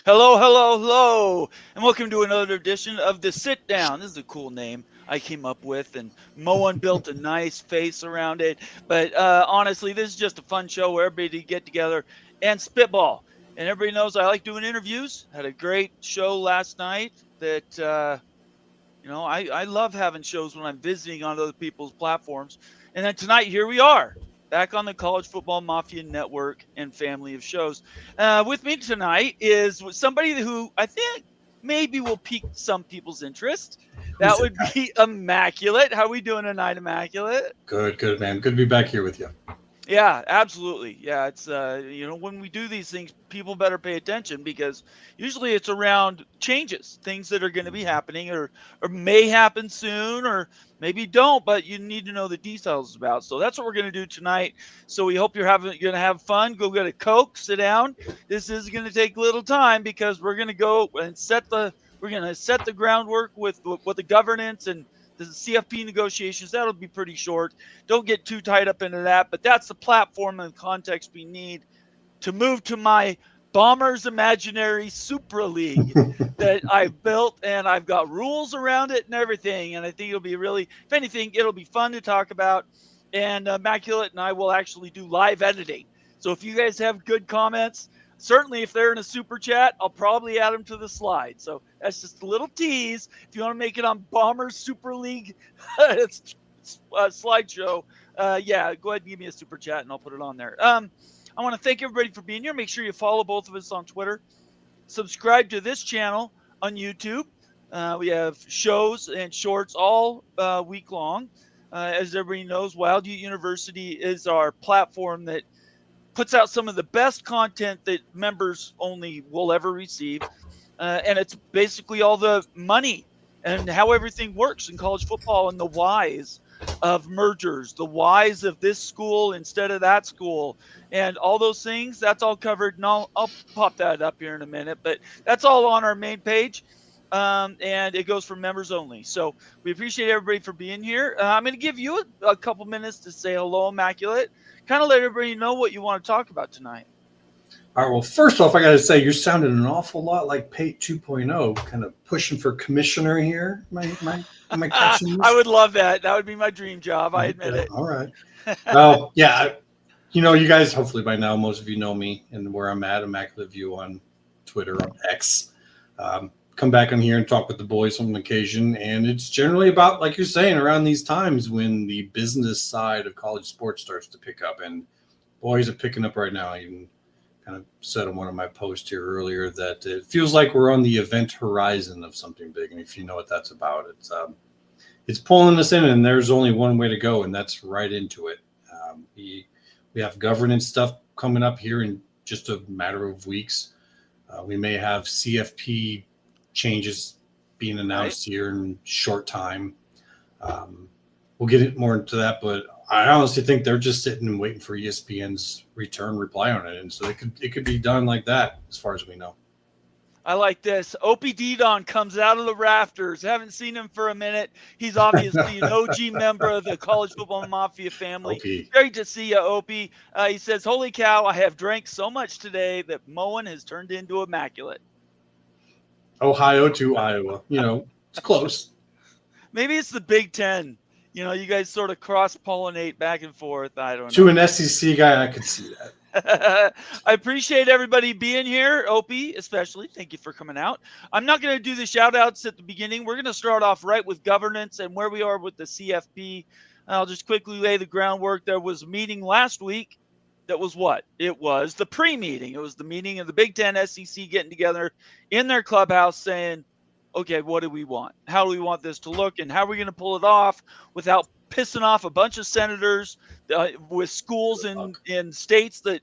Hello, hello, hello, and welcome to another edition of the Sit Down. This is a cool name I came up with, and Moen built a nice face around it. But honestly, this is just a fun show where everybody get together and spitball. And everybody knows I like doing interviews. Had a great show last night that I love having shows when I'm visiting on other people's platforms. And then tonight, here we are, back on the College Football Mafia Network and family of shows. With me tonight is somebody who I think maybe will pique some people's interest. That would be Immaculate. How are we doing tonight, Immaculate? Good, man. Good to be back here with you. Yeah, absolutely. Yeah, it's when we do these things, people better pay attention because usually it's around changes, things that are going to be happening or may happen soon or maybe don't, but you need to know the details about. So that's what we're going to do tonight. So we hope you're going to have fun. Go get a Coke, sit down. This is going to take a little time because we're going to go and set the groundwork with the governance and the CFP negotiations. That'll be pretty short. Don't get too tied up into that, but that's the platform and context we need to move to my Bombers Imaginary Super League that I've built, and I've got rules around it and everything, and I think it'll be if anything, it'll be fun to talk about, and Immaculate and I will actually do live editing. So if you guys have good comments, certainly if they're in a super chat, I'll probably add them to the slide. So that's just a little tease. If you want to make it on Bombers Super League slideshow, go ahead and give me a super chat and I'll put it on there. I want to thank everybody for being here. Make sure you follow both of us on Twitter. Subscribe to this channel on YouTube. We have shows and shorts all week long. As everybody knows, Wild Ute University is our platform that puts out some of the best content that members only will ever receive. And it's basically all the money and how everything works in college football and the whys of mergers, the whys of this school instead of that school, and all those things. That's all covered. And I'll pop that up here in a minute, but that's all on our main page. And it goes for members only. So we appreciate everybody for being here. I'm going to give you a couple minutes to say hello, Immaculate. Kind of let everybody know what you want to talk about tonight. All right. Well, first off, I got to say you're sounding an awful lot like Pate 2.0, kind of pushing for commissioner here. Am I catching this? I would love that. That would be my dream job. I admit it. All right. Well, yeah. You guys, hopefully by now, most of you know me and where I'm at, Immaculate View on Twitter, on X. Come back on here and talk with the boys on occasion. And it's generally about, like you're saying, around these times when the business side of college sports starts to pick up. And boys are picking up right now. I even kind of said on one of my posts here earlier that it feels like we're on the event horizon of something big. And if you know what that's about, it's pulling us in, and there's only one way to go, and that's right into it. We have governance stuff coming up here in just a matter of weeks. We may have CFP changes being announced here in short time. We'll get more into that, but I honestly think they're just sitting and waiting for ESPN's reply on it, and so it could be done like that as far as we know. I like this. Opie Didon comes out of the rafters. Haven't seen him for a minute. He's obviously an OG member of the College Football Mafia family. Opie. Great to see you, Opie. He says, "Holy cow, I have drank so much today that Moen has turned into Immaculate." Ohio to Iowa. It's close. Maybe it's the Big Ten. You guys sort of cross-pollinate back and forth. I don't know. To an SEC guy, I could see that. I appreciate everybody being here, Opie especially. Thank you for coming out. I'm not going to do the shout-outs at the beginning. We're going to start off right with governance and where we are with the CFP. I'll just quickly lay the groundwork. There was a meeting last week. That was what? It was the pre-meeting. It was the meeting of the Big Ten, SEC getting together in their clubhouse saying, okay, what do we want? How do we want this to look? And how are we going to pull it off without pissing off a bunch of senators with schools in states that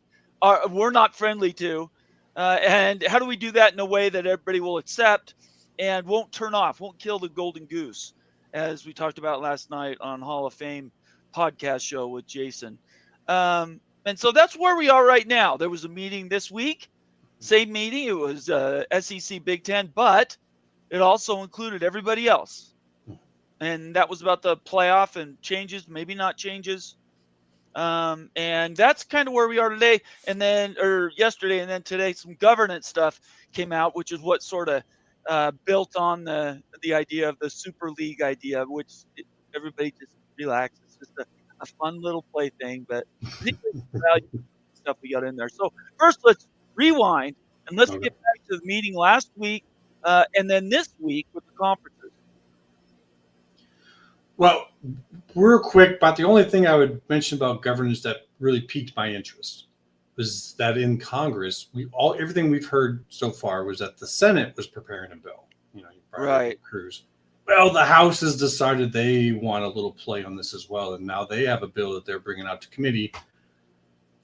we're not friendly to? And how do we do that in a way that everybody will accept and won't turn off, won't kill the golden goose, as we talked about last night on Hall of Fame podcast show with Jason. And so that's where we are right now. There was a meeting this week, same meeting. It was SEC Big Ten, but it also included everybody else. And that was about the playoff and changes, maybe not changes. And that's kind of where we are today. And then, or yesterday, and then today, some governance stuff. came out, which is what sort of built on the idea of the Super League idea, which everybody just relax. It's just a fun little play thing, but I think there's some value in the stuff we got in there. So first, let's rewind and let's Okay. get back to the meeting last week and then this week with the conferences. Well, real quick, but the only thing I would mention about governance that really piqued my interest was that in Congress, everything we've heard so far was that the Senate was preparing a bill. You probably Right. Cruz. Well, the House has decided they want a little play on this as well, and now they have a bill that they're bringing out to committee.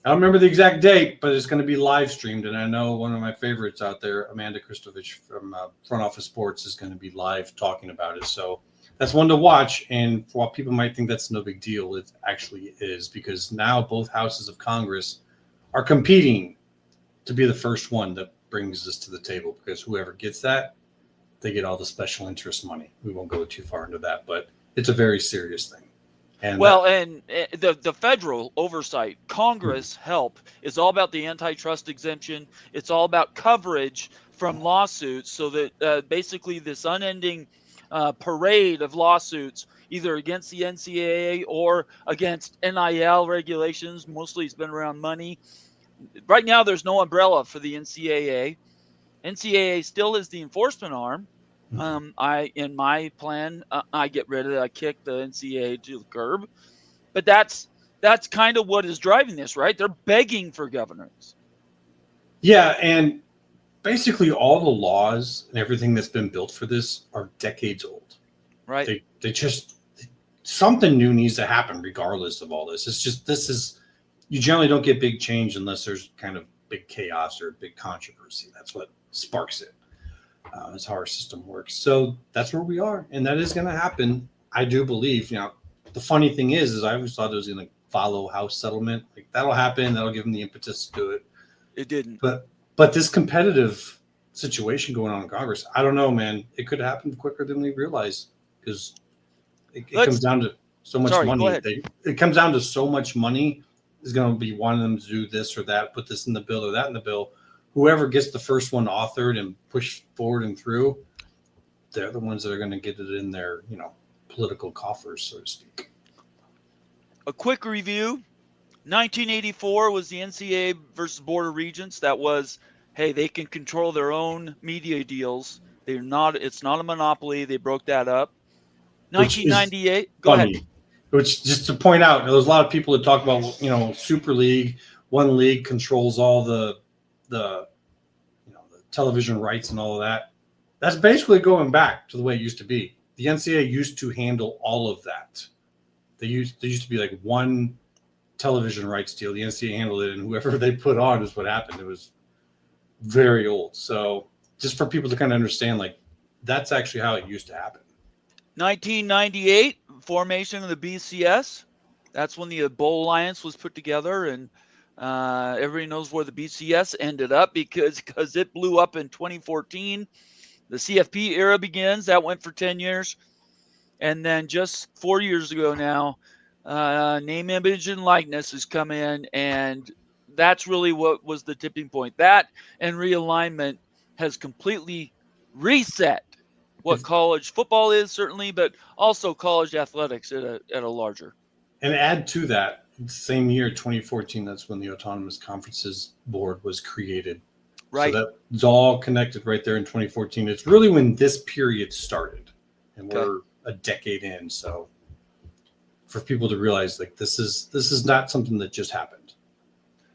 I don't remember the exact date, but it's going to be live streamed, and I know one of my favorites out there, Amanda Kristovich from Front Office Sports, is going to be live talking about it. So that's one to watch. And while people might think that's no big deal, it actually is, because now both houses of Congress are competing to be the first one that brings this to the table, because whoever gets that, they get all the special interest money. We won't go too far into that, but it's a very serious thing. And and the federal oversight, Congress help is all about the antitrust exemption. It's all about coverage from lawsuits, so that basically this unending parade of lawsuits, either against the NCAA or against NIL regulations. Mostly it's been around money. Right now, there's no umbrella for the NCAA. NCAA still is the enforcement arm. In my plan, I get rid of it. I kick the NCAA to the curb. But that's kind of what is driving this, right? They're begging for governance. Yeah, and basically all the laws and everything that's been built for this are decades old. Right. They just, something new needs to happen regardless of all this. It's just, you generally don't get big change unless there's kind of big chaos or big controversy. That's what sparks it. That's how our system works. So that's where we are, and that is going to happen. I do believe. The funny thing is I always thought it was going to follow House settlement. Like, that'll happen. That'll give them the impetus to do it. It didn't. But this competitive situation going on in Congress, I don't know, man. It could happen quicker than we realize, because it comes down to so much money. Go ahead. It comes down to so much money is going to be wanting them to do this or that, put this in the bill or that in the bill. Whoever gets the first one authored and pushed forward and through, they're the ones that are going to get it in their, political coffers, so to speak. A quick review. 1984 was the NCAA versus Board of Regents. That was, hey, they can control their own media deals. It's not a monopoly. They broke that up. 1998. Go ahead. Which, just to point out, there's a lot of people that talk about, Super League, one league controls all the television rights and all of that. That's basically going back to the way it used to be. The NCAA used to handle all of that. There used to be like one television rights deal. The NCAA handled it, and whoever they put on is what happened. It was very old. So just for people to kind of understand, like, that's actually how it used to happen. 1998, formation of the BCS. That's when the Bowl Alliance was put together, and everybody knows where the BCS ended up because it blew up in 2014. The CFP era begins. That went for 10 years. And then just 4 years ago now, name, image, and likeness has come in, and that's really what was the tipping point. That and realignment has completely reset what college football is, certainly, but also college athletics at a larger. And add to that, same year, 2014, that's when the Autonomous Conferences Board was created. Right. So that's all connected right there in 2014. It's really when this period started, and we're a decade in. So for people to realize, like, this is not something that just happened.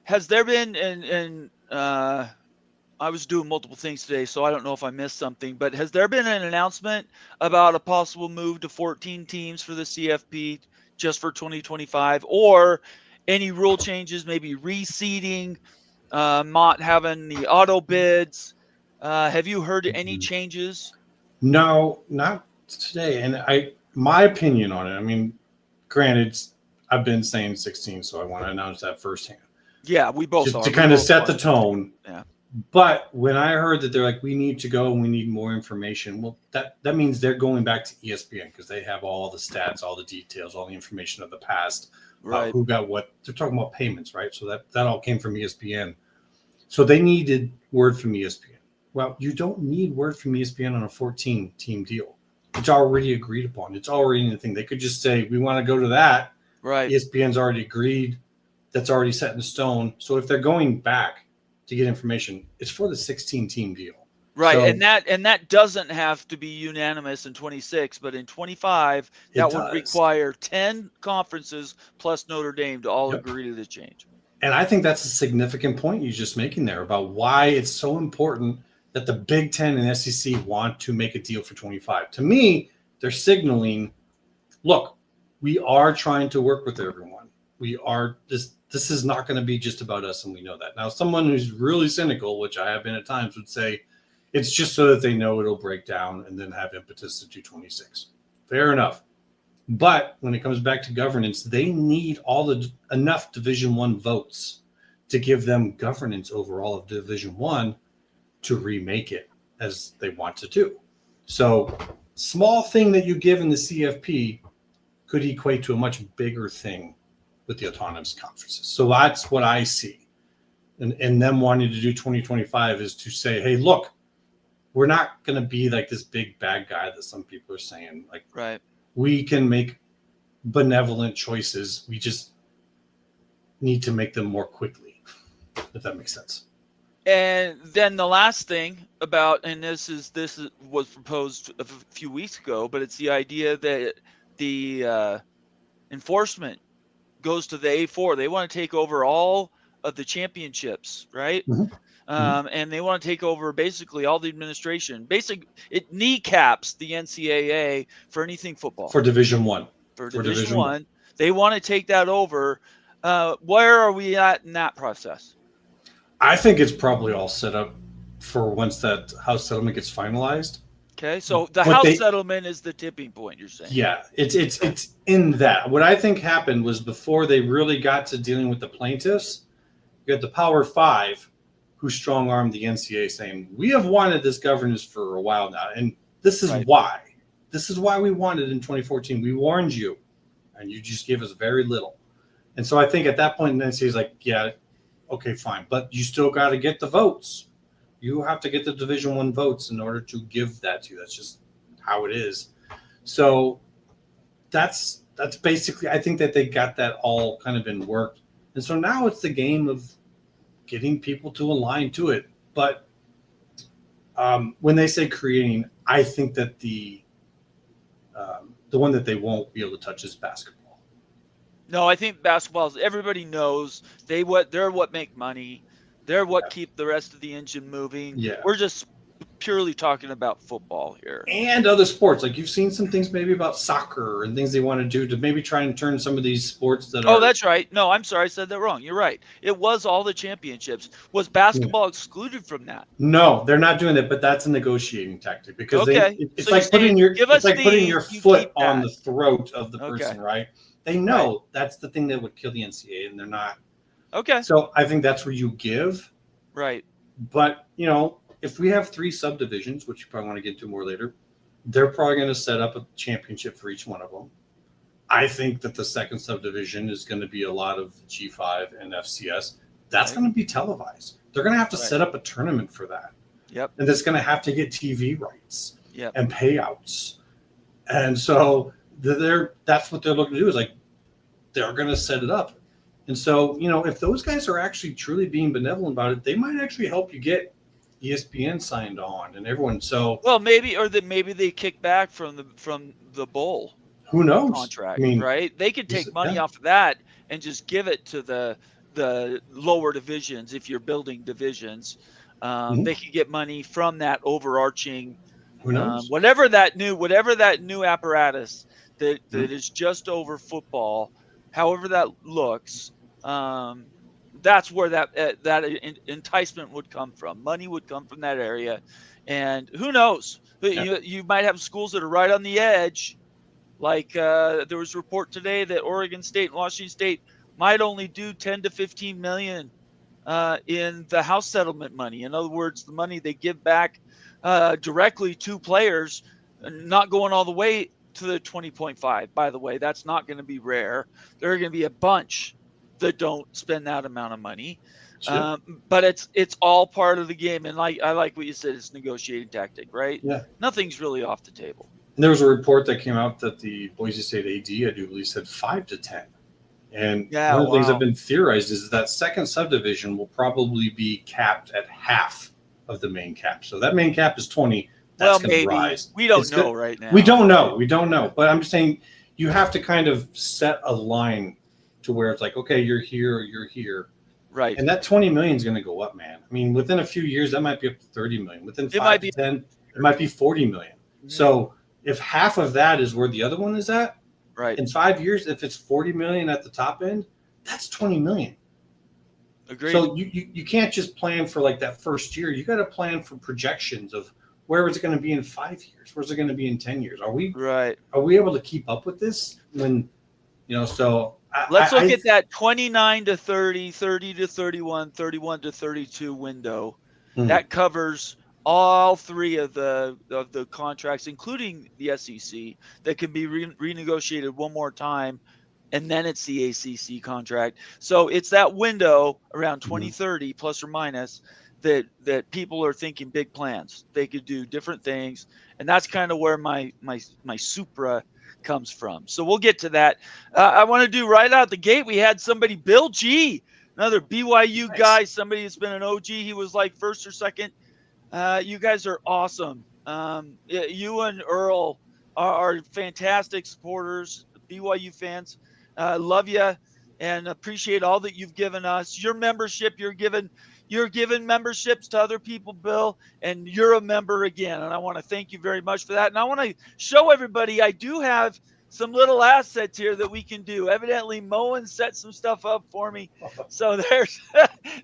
Has there been, and I was doing multiple things today, so I don't know if I missed something, but has there been an announcement about a possible move to 14 teams for the CFP just for 2025, or any rule changes, maybe reseeding, not having the auto bids? Have you heard any changes? No, not today. And my opinion on it, I mean, granted, I've been saying 16, so I want to announce that firsthand. Yeah, we both just are. to kind of set the tone. Yeah. But when I heard that they're like, we need to go and we need more information, well, that means they're going back to ESPN because they have all the stats, all the details, all the information of the past, right? Who got what. They're talking about payments, right? So that all came from ESPN. So they needed word from ESPN. Well, you don't need word from ESPN on a 14-team deal. It's already agreed upon. It's already in the thing. They could just say, we want to go to that. Right. ESPN's already agreed. That's already set in stone. So if they're going back to get information, it's for the 16-team deal. Right. So, and that doesn't have to be unanimous in 26, but in 25, that would require 10 conferences plus Notre Dame to all agree to the change. And I think that's a significant point you're just making there about why it's so important that the Big Ten and SEC want to make a deal for 25. To me, they're signaling, look, we are trying to work with everyone. We are this is not going to be just about us, and we know that. Now, someone who's really cynical, which I have been at times, would say it's just so that they know it'll break down and then have impetus to do 26. Fair enough. But when it comes back to governance, they need enough Division I votes to give them governance over all of Division I to remake it as they want to do. So small thing that you give in the CFP could equate to a much bigger thing with the autonomous conferences. So that's what I see. And them wanting to do 2025 is to say, hey, look, we're not going to be like this big bad guy that some people are saying. Like, right. We can make benevolent choices. We just need to make them more quickly, if that makes sense. And then the last thing about, and this was proposed a few weeks ago, but it's the idea that the enforcement goes to the A4. They want to take over all of the championships, right? Mm-hmm. And they want to take over basically all the administration. It kneecaps the NCAA for anything football. For Division I. For Division I. They want to take that over. Where are we at in that process? I think it's probably all set up for once that House settlement gets finalized. Okay, so the House settlement is the tipping point, you're saying? Yeah, it's in that. What I think happened was before they really got to dealing with the plaintiffs, you got the Power Five who strong-armed the NCAA saying, we have wanted this governance for a while now, and this is why. This is why we wanted in 2014. We warned you, and you just gave us very little. And so I think at that point, the NCAA is like, yeah, okay, fine, but you still got to get the votes. You have to get the Division I votes in order to give that to you. That's just how it is. So that's basically, I think that they got that all kind of in work. And so now it's the game of getting people to align to it. But when they say creating, I think that the one that they won't be able to touch is basketball. No, I think basketball, everybody knows they're what make money. They're what keep the rest of the engine moving. Yeah. We're just purely talking about football here. And other sports. Like you've seen some things maybe about soccer and things they want to do to maybe try and turn some of these sports that are. Oh, that's right. No, I'm sorry. I said that wrong. You're right. It was all the championships. Was basketball excluded from that? No, they're not doing that, but that's a negotiating tactic because it's so like putting your foot on on the throat of the person, right? They know that's the thing that would kill the NCAA, and they're not. Okay. So I think that's where you give. Right. But, if we have 3 subdivisions, which you probably want to get into more later, they're probably going to set up a championship for each one of them. I think that the second subdivision is going to be a lot of G5 and FCS. That's going to be televised. They're going to have to set up a tournament for that. Yep. And it's going to have to get TV rights and payouts. And so that's what they're looking to do is like they're going to set it up. And so, if those guys are actually truly being benevolent about it, they might actually help you get ESPN signed on and everyone. So maybe they kick back from the bowl. Who knows? Contract, right? They could take money off of that and just give it to the lower divisions if you're building divisions. They could get money from that overarching. Who knows? Whatever that new apparatus that is just over football. However that looks, that's where that enticement would come from. Money would come from that area, and who knows? You might have schools that are right on the edge. Like there was a report today that Oregon State and Washington State might only do 10 to 15 million in the house settlement money. In other words, the money they give back directly to players, not going all the way to the 20.5. By the way, that's not going to be rare. There are going to be a bunch that don't spend that amount of money. Sure. But it's all part of the game. And I like what you said, it's negotiating tactic, right? Yeah. Nothing's really off the table. And there was a report that came out that the Boise State AD, I do believe, said 5 to 10. And Yeah, one of the things that wow. have been theorized is that second subdivision will probably be capped at half of the main cap. So that main cap is 20. That's going to Maybe. rise. We don't It's know good. right now. We don't know. We don't know. But I'm just saying you have to kind of set a line to where it's like, okay, you're here, you're here. Right. And that 20 million is going to go up, man. I mean, within a few years, that might be up to 30 million. Within 5 to 10, it might be 40 million. Mm-hmm. So if half of that is where the other one is at, right. in 5 years, if it's 40 million at the top end, that's 20 million. Agreed. So you can't just plan for like that first year. You got to plan for projections of where is it going to be in 5 years? Where's it going to be in 10 years? Are we able to keep up with this when, so let's look at that 29 to 30, 30 to 31, 31 to 32 window. Mm-hmm. That covers all three of the contracts, including the SEC, that can be renegotiated one more time. And then it's the ACC contract. So it's that window around 2030 plus or minus that people are thinking big plans. They could do different things. And that's kind of where my supra comes from. So we'll get to that. I want to do right out the gate. We had somebody, Bill G, another BYU guy, somebody that's been an OG. He was like first or second. You guys are awesome. You and Earl are fantastic supporters, BYU fans. Love you and appreciate all that you've given us. Your membership, you're giving memberships to other people, Bill, and you're a member again. And I want to thank you very much for that. And I want to show everybody I do have some little assets here that we can do. Evidently, Moen set some stuff up for me. So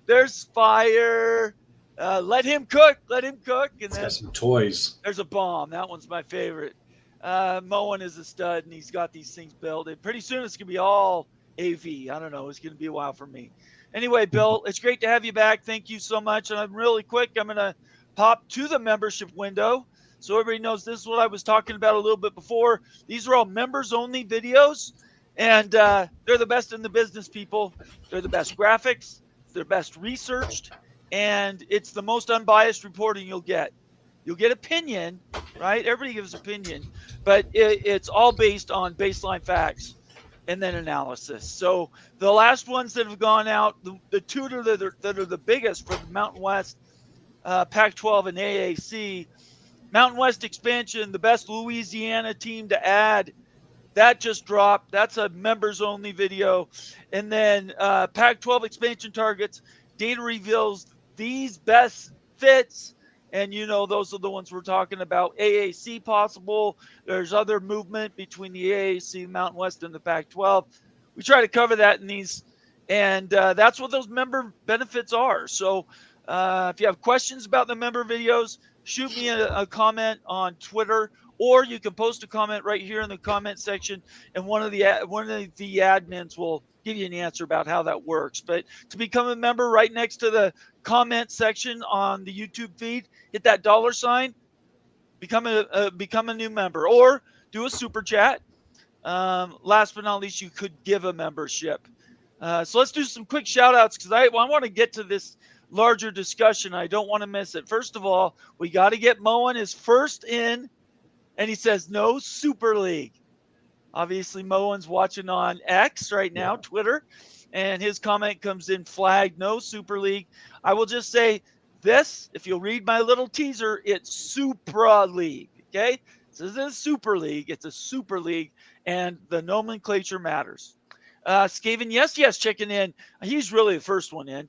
there's fire. Let him cook. And then got some toys. There's a bomb. That one's my favorite. Moen is a stud, and he's got these things built. And pretty soon it's going to be all AV. I don't know. It's going to be a while for me. Anyway, Bill, it's great to have you back. Thank you so much. And I'm really quick. I'm going to pop to the membership window so everybody knows this is what I was talking about a little bit before. These are all members-only videos, and they're the best in the business, people. They're the best graphics. They're best researched, and it's the most unbiased reporting you'll get. You'll get opinion, right? Everybody gives opinion, but it's all based on baseline facts and then analysis. So the last ones that have gone out, the two that are the biggest for the Mountain West, Pac-12 and AAC, Mountain West expansion, the best Louisiana team to add, that just dropped. That's a members-only video. And then Pac-12 expansion targets, data reveals these best fits. And, those are the ones we're talking about. AAC possible. There's other movement between the AAC, Mountain West, and the Pac-12. We try to cover that in these. And that's what those member benefits are. So if you have questions about the member videos, shoot me a comment on Twitter, or you can post a comment right here in the comment section, and one of the admins will give you an answer about how that works. But to become a member, right next to the comment section on the YouTube feed, hit that $, become a new member, or do a super chat. Last but not least, you could give a membership. So let's do some quick shout outs, because I want to get to this larger discussion. I don't want to miss it. First of all, we got to get Moen his first in, and he says no Super League. Obviously, Moen's watching on X right now, Twitter, and his comment comes in flagged, no Super League. I will just say this, if you'll read my little teaser, it's Supra League, okay? This isn't a Super League, it's a Super League, and the nomenclature matters. Skaven, yes, checking in. He's really the first one in,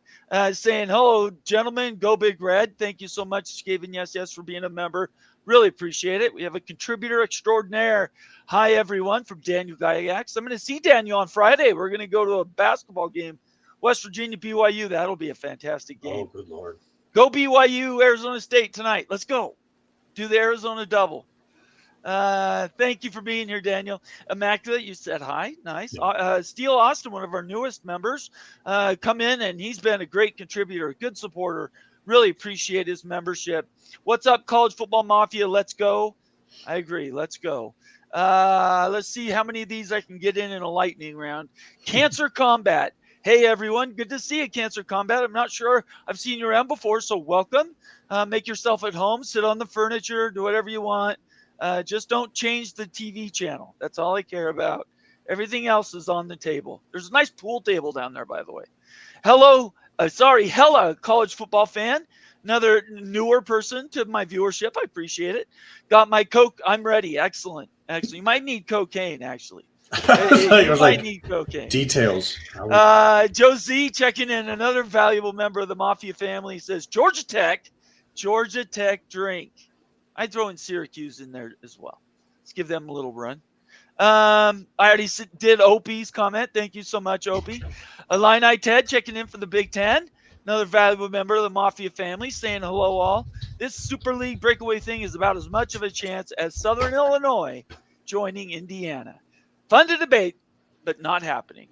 saying, hello, gentlemen, go Big Red. Thank you so much, Skaven, yes, for being a member. Really appreciate it. We have a contributor extraordinaire. Hi, everyone, from Daniel Gayax. I'm going to see Daniel on Friday. We're going to go to a basketball game, West Virginia, BYU. That'll be a fantastic game. Oh, good Lord. Go BYU, Arizona State tonight. Let's go. Do the Arizona double. Thank you for being here, Daniel. Immaculate, you said hi. Nice. Yeah. Steele Austin, one of our newest members, come in, and he's been a great contributor, a good supporter. Really appreciate his membership. What's up, College Football Mafia? Let's go. I agree. Let's go. Let's see how many of these I can get in a lightning round. Cancer Combat. Hey, everyone. Good to see you, Cancer Combat. I'm not sure I've seen you around before, so welcome. Make yourself at home. Sit on the furniture. Do whatever you want. Just don't change the TV channel. That's all I care about. Everything else is on the table. There's a nice pool table down there, by the way. Hella college football fan. Another newer person to my viewership. I appreciate it. Got my Coke. I'm ready. Excellent. Actually, you might need cocaine, actually. You might need cocaine. Details. Joe Z checking in. Another valuable member of the Mafia family says, Georgia Tech drink. I'd throw in Syracuse in there as well. Let's give them a little run. I already did Opie's comment. Thank you so much, Opie. Illini Ted checking in for the Big Ten. Another valuable member of the Mafia family saying hello all. This Super League breakaway thing is about as much of a chance as Southern Illinois joining Indiana. Fun to debate, but not happening.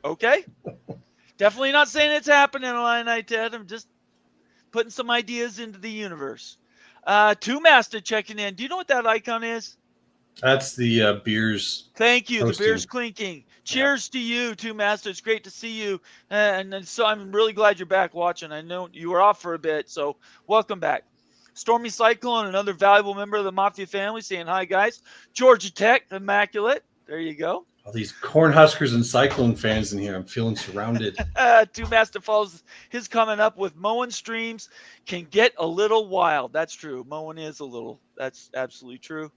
Okay? Definitely not saying it's happening, Illini Ted. I'm just putting some ideas into the universe. Two Master checking in. Do you know what that icon is? That's the beers. Thank you. Hosting. The beers clinking. Cheers to you, Two Master. It's great to see you. And so I'm really glad you're back watching. I know you were off for a bit, so welcome back. Stormy Cyclone, another valuable member of the Mafia family, saying hi, guys. Georgia Tech, Immaculate. There you go. All these Cornhuskers and Cyclone fans in here. I'm feeling surrounded. Two Master follows his comment up with mowing streams can get a little wild. That's true. Mowing is a little. That's absolutely true.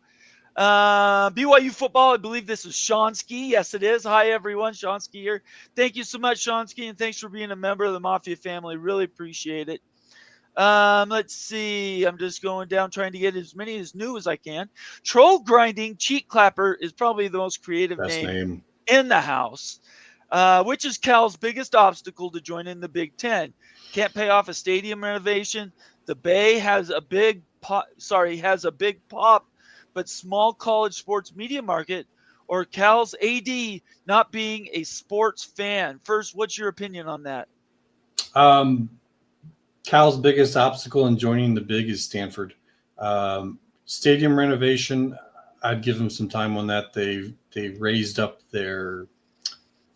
BYU football, I believe this is Shonsky. Yes, it is. Hi, everyone. Shonsky here. Thank you so much, Shonsky, and thanks for being a member of the Mafia family. Really appreciate it. Let's see. I'm just going down trying to get as many as new as I can. Troll Grinding Cheek Clapper is probably the most creative name in the house, which is Cal's biggest obstacle to joining the Big Ten. Can't pay off a stadium renovation. The Bay has a big pop, but small college sports media market, or Cal's AD not being a sports fan. First, what's your opinion on that? Cal's biggest obstacle in joining the Big is Stanford. Stadium renovation, I'd give them some time on that. They raised up their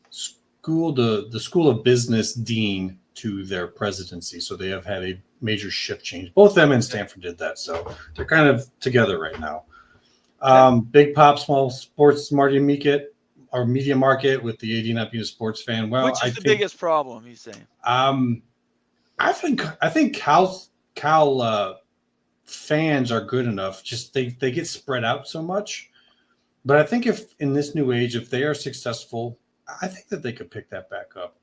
school, the School of Business dean to their presidency, so they have had a major shift change. Both them and Stanford did that, so they're kind of together right now. Big pop, small sports media market with the AD not being a sports fan. Well, which is the biggest problem, he's saying? I think Cal fans are good enough. Just they get spread out so much. But I think if in this new age, if they are successful, I think that they could pick that back up.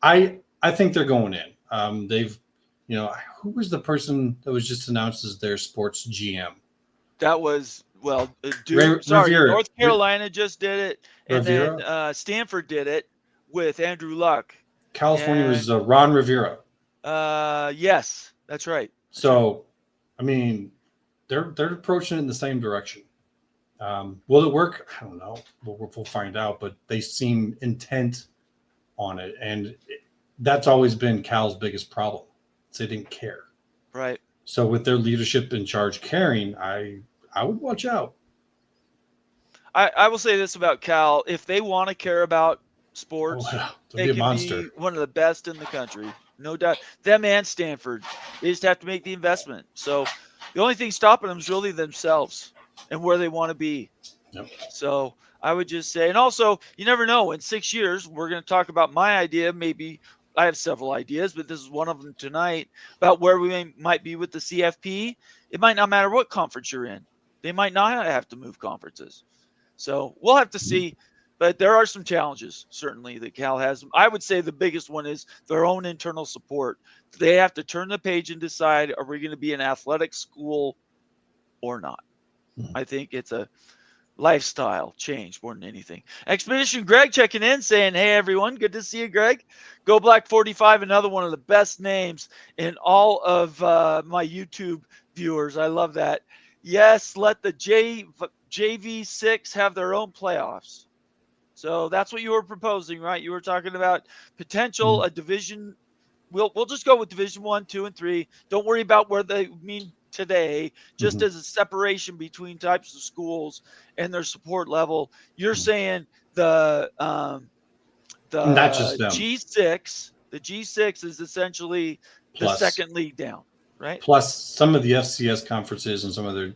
I think they're going in. Who was the person that was just announced as their sports GM? That was North Carolina just did it, and then Stanford did it with Andrew Luck. California was Ron Rivera. Yes, that's right. So, I mean, they're approaching it in the same direction. Will it work? I don't know. We'll find out. But they seem intent on it, and that's always been Cal's biggest problem. They didn't care. Right. So with their leadership in charge caring, I would watch out. I will say this about Cal: if they want to care about sports, they can be one of the best in the country. No doubt. Them and Stanford. They just have to make the investment. So the only thing stopping them is really themselves and where they want to be. Yep. So I would just say, and also, you never know. In 6 years, we're going to talk about my idea. Maybe I have several ideas, but this is one of them tonight about where we might be with the CFP. It might not matter what conference you're in. They might not have to move conferences. So we'll have to see. But there are some challenges, certainly, that Cal has. I would say the biggest one is their own internal support. They have to turn the page and decide, are we going to be an athletic school or not? I think it's a lifestyle change more than anything. Expedition Greg checking in, saying, hey, everyone. Good to see you, Greg. Go Black 45, another one of the best names in all of my YouTube viewers. I love that. Yes, let the JV6 have their own playoffs. So that's what you were proposing, right? You were talking about potential a division. We'll just go with Division 1, 2, and 3. Don't worry about where they mean today. Just as a separation between types of schools and their support level. You're saying the Not just The them. G6, the G6 is essentially the Plus, second league down, right? plus some of the FCS conferences and some of their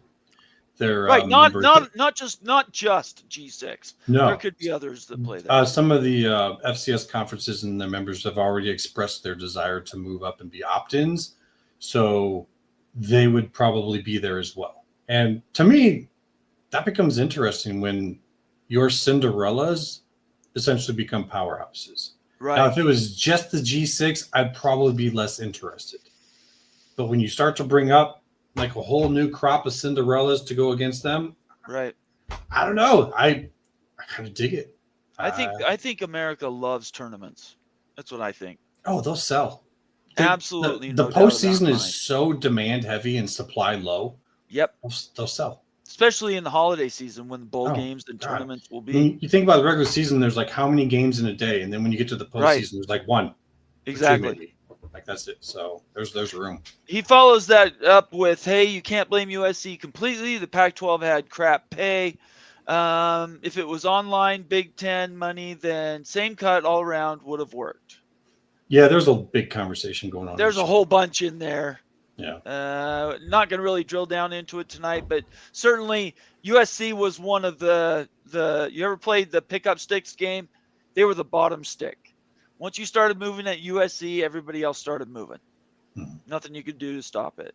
Right, members. not just G6. No, There could be others that play that. some of the FCS conferences and their members have already expressed their desire to move up and be opt-ins, so they would probably be there as well. And to me, that becomes interesting when your Cinderellas essentially become powerhouses. Right. Now, if it was just the G6, I'd probably be less interested. But when you start to bring up like a whole new crop of Cinderellas to go against them, right. I don't know. I kind of dig it. I think America loves tournaments. That's what I think. Oh, they'll sell. Absolutely. The postseason is so demand heavy and supply low. Yep. They'll sell. Especially in the holiday season when the bowl games and tournaments will be. When you think about the regular season, there's like how many games in a day, and then when you get to the postseason, there's like one. Exactly. Like that's it. So there's room. He follows that up with, hey, you can't blame USC completely. The Pac-12 had crap pay. If it was online Big Ten money, then same cut all around would have worked. Yeah, there's a big conversation going on. There's a whole bunch in there. Yeah. Not going to really drill down into it tonight, but certainly USC was one of the you ever played the pickup sticks game? They were the bottom stick. Once you started moving at USC, everybody else started moving. Nothing you could do to stop it.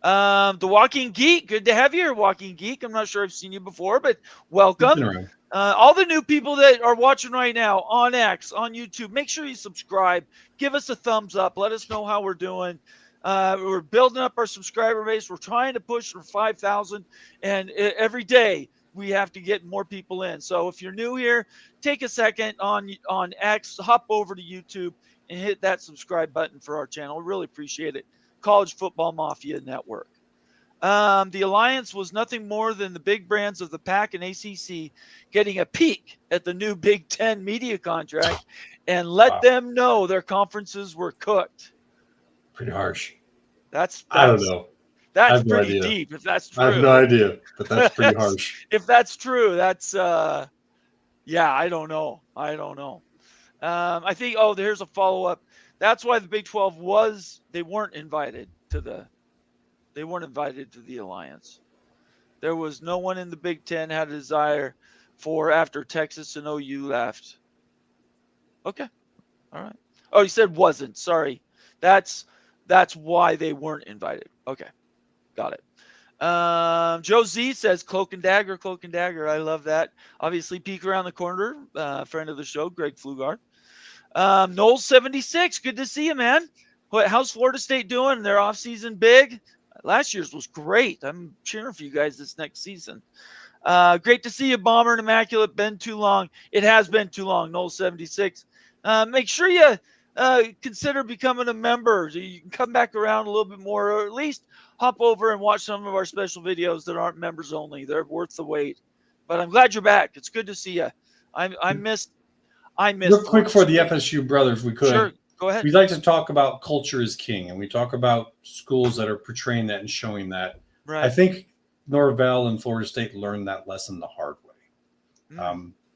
The Walking Geek, good to have you here, Walking Geek. I'm not sure I've seen you before, but welcome. All the new people that are watching right now on X, on YouTube, make sure you subscribe. Give us a thumbs up. Let us know how we're doing. We're building up our subscriber base. We're trying to push for 5,000, and every day we have to get more people in. So if you're new here, take a second on X, hop over to YouTube and hit that subscribe button for our channel. We really appreciate it. College Football Mafia Network. The Alliance was nothing more than the big brands of the PAC and ACC getting a peek at the new Big Ten media contract and let them know their conferences were cooked. Pretty harsh. That's I don't know. That's pretty deep. If that's true, I have no idea, but that's pretty harsh. If that's true, that's yeah. I don't know. I think. Oh, there's a follow up. That's why the Big 12 they weren't invited to the Alliance. There was no one in the Big 10 had a desire for after Texas and OU left. Okay, all right. Oh, you said wasn't. Sorry, that's why they weren't invited. Okay. Got it. Joe Z says cloak and dagger. I love that. Obviously, peek around the corner. Friend of the show, Greg Flugard. Knowles 76. Good to see you, man. How's Florida State doing? Their offseason big? Last year's was great. I'm cheering for you guys this next season. Great to see you, Bomber and Immaculate. Been too long. It has been too long. Knowles 76. Make sure you consider becoming a member. So you can come back around a little bit more, or at least hop over and watch some of our special videos that aren't members only. They're worth the wait. But I'm glad you're back. It's good to see you. I missed. Real quick for the FSU brothers, we could. Sure, go ahead. We'd like to talk about culture is king, and we talk about schools that are portraying that and showing that. Right. I think Norvell and Florida State learned that lesson the hard way.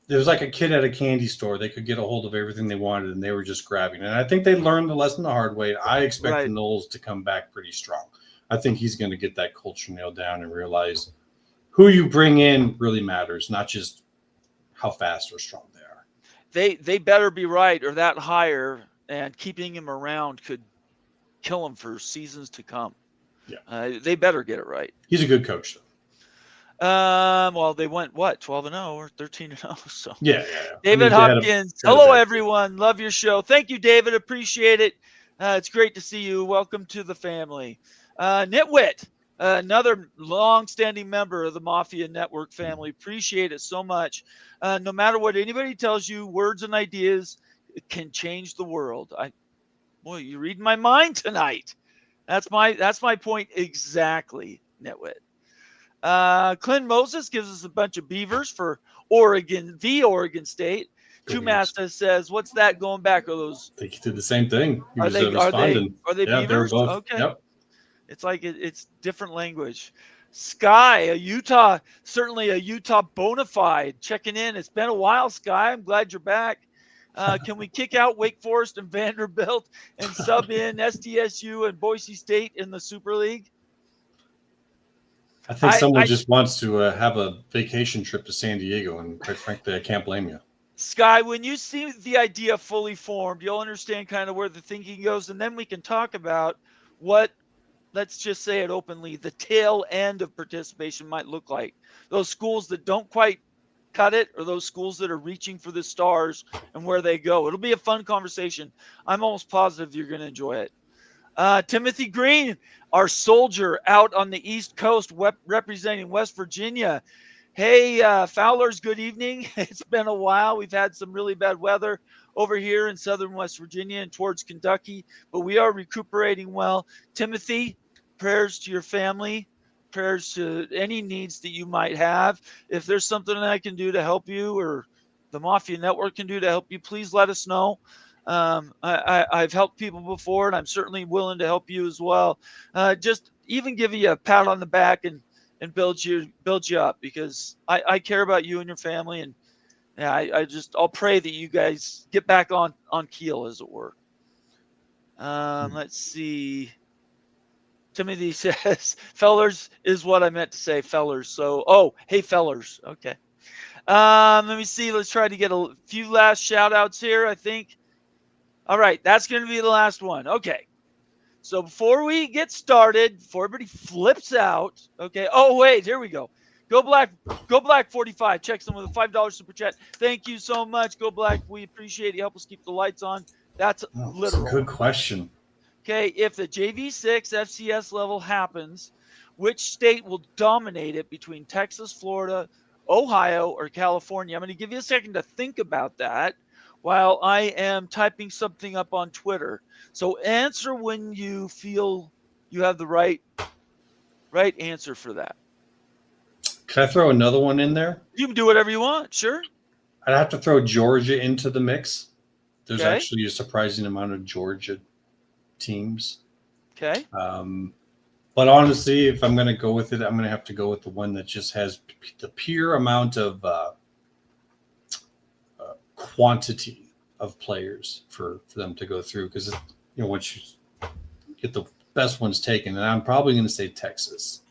There was like a kid at a candy store. They could get a hold of everything they wanted, and they were just grabbing it. And I think they learned the lesson the hard way. I expect the Knowles to come back pretty strong. I think he's going to get that culture nailed down and realize who you bring in really matters, not just how fast or strong they are. They better be right, or that hire and keeping him around could kill him for seasons to come. Yeah, they better get it right. He's a good coach, though. Well, they went 12-0 or 13-0. So yeah. David Hopkins. Hello, everyone. Love your show. Thank you, David. Appreciate it. It's great to see you. Welcome to the family. Nitwit, another long-standing member of the Mafia Network family. Appreciate it so much. No matter what anybody tells you, words and ideas can change the world. Boy, you're reading my mind tonight. That's my point exactly, Nitwit. Clint Moses gives us a bunch of beavers for Oregon State. Tumasta says, "What's that going back? Are those?" They did the same thing. Are they beavers? Both. Okay. Yep. It's like it's different language. Sky, certainly a Utah bona fide checking in. It's been a while, Sky. I'm glad you're back. Can we kick out Wake Forest and Vanderbilt and sub in SDSU and Boise State in the Super League? I think someone just wants to have a vacation trip to San Diego, and quite frankly, I can't blame you. Sky, when you see the idea fully formed, you'll understand kind of where the thinking goes, and then we can talk about what, let's just say it openly, the tail end of participation might look like. Those schools that don't quite cut it, or those schools that are reaching for the stars and where they go. It'll be a fun conversation. I'm almost positive you're going to enjoy it. Timothy Green, our soldier out on the East Coast representing West Virginia. Hey, Fowlers, good evening. It's been a while. We've had some really bad weather over here in southern West Virginia and towards Kentucky, but we are recuperating well. Timothy, prayers to your family, prayers to any needs that you might have. If there's something I can do to help you, or the Mafia Network can do to help you, please let us know. I've helped people before, and I'm certainly willing to help you as well. Just even give you a pat on the back and build you up, because I care about you and your family, and yeah, I'll pray that you guys get back on keel, as it were. Let's see. Timothy says, fellers is what I meant to say, fellers. So, hey, fellers. Okay. Let me see. Let's try to get a few last shout outs here, I think. All right. That's going to be the last one. Okay. So before we get started, before everybody flips out, okay. Oh, wait, here we go. Go Black 45 checks in with a $5 super chat. Thank you so much. Go Black. We appreciate you. Help us keep the lights on. That's literal. That's a good question. Okay, if the JV6 FCS level happens, which state will dominate it between Texas, Florida, Ohio, or California? I'm going to give you a second to think about that while I am typing something up on Twitter. So answer when you feel you have the right answer for that. Can I throw another one in there? You can do whatever you want, sure. I'd have to throw Georgia into the mix. There's actually a surprising amount of Georgia teams. Okay. But honestly, if I'm going to go with it, I'm going to have to go with the one that just has the pure amount of quantity of players for them to go through. Because once you get the best ones taken, and I'm probably going to say Texas.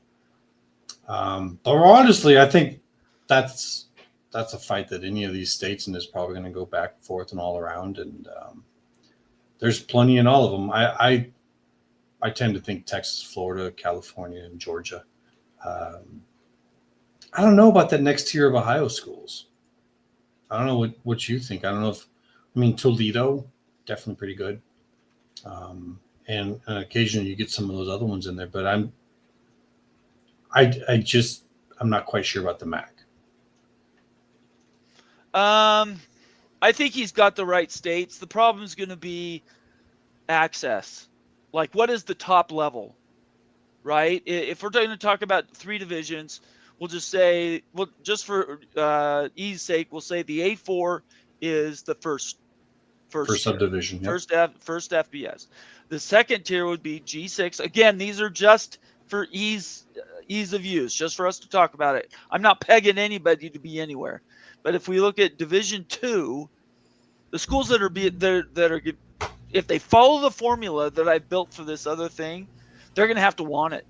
But honestly, I think that's a fight that any of these states in is probably going to go back and forth and all around, and there's plenty in all of them. I tend to think Texas, Florida, California, and Georgia. I don't know about that next tier of Ohio schools. I don't know what you think. I don't know Toledo, definitely pretty good. And occasionally you get some of those other ones in there, but I'm not quite sure about the MAC. I think he's got the right states. The problem is going to be access. Like, what is the top level, right? If we're going to talk about 3 divisions, we'll just say, just for ease sake, we'll say the A4 is the first subdivision, first FBS. The second tier would be G6. Again, these are just for ease of use, just for us to talk about it. I'm not pegging anybody to be anywhere. But if we look at Division 2, the schools that are if they follow the formula that I built for this other thing, they're going to have to want it.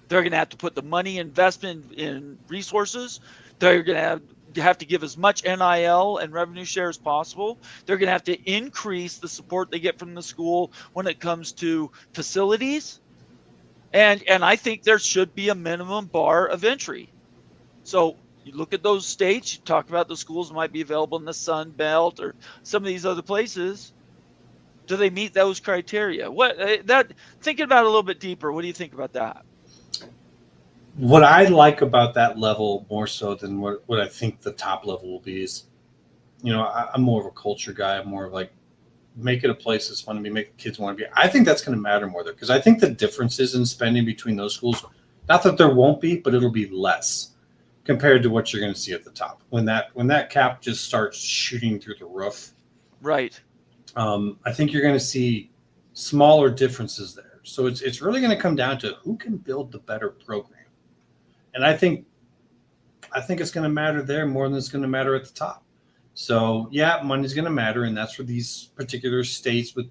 They're going to have to put the money investment in resources. They're going to have to give as much NIL and revenue share as possible. They're going to have to increase the support they get from the school when it comes to facilities. And I think there should be a minimum bar of entry. So you look at those states, you talk about the schools that might be available in the Sun Belt or some of these other places. Do they meet those criteria? Thinking about it a little bit deeper, what do you think about that? What I like about that level more so than what I think the top level will be is, I'm more of a culture guy. I'm more of like, make it a place that's fun to be, make the kids want to be. I think that's going to matter more there, because I think the differences in spending between those schools, not that there won't be, but it'll be less compared to what you're going to see at the top. When that cap just starts shooting through the roof. Right. I think you're going to see smaller differences there. So it's really going to come down to who can build the better program. And I think it's going to matter there more than it's going to matter at the top. So yeah, money's going to matter, and that's for these particular states with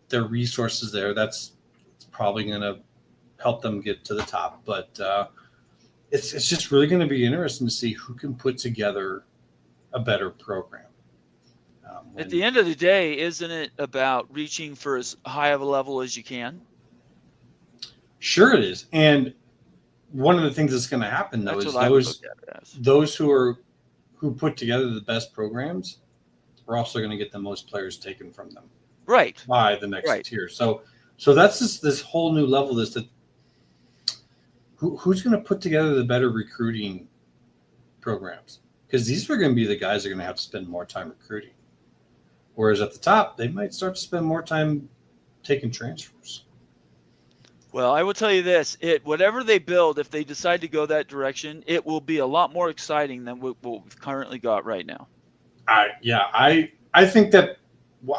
their resources there. It's probably going to help them get to the top. But it's just really going to be interesting to see who can put together a better program. At the end of the day, isn't it about reaching for as high of a level as you can? Sure, it is. And one of the things that's going to happen, though, is those who put together the best programs are also going to get the most players taken from them. Right. By the next tier. So that's this whole new level. Who's going to put together the better recruiting programs? Because these are going to be the guys that are going to have to spend more time recruiting. Whereas at the top, they might start to spend more time taking transfers. Well, I will tell you this: whatever they build, if they decide to go that direction, it will be a lot more exciting than what we've currently got right now. I think that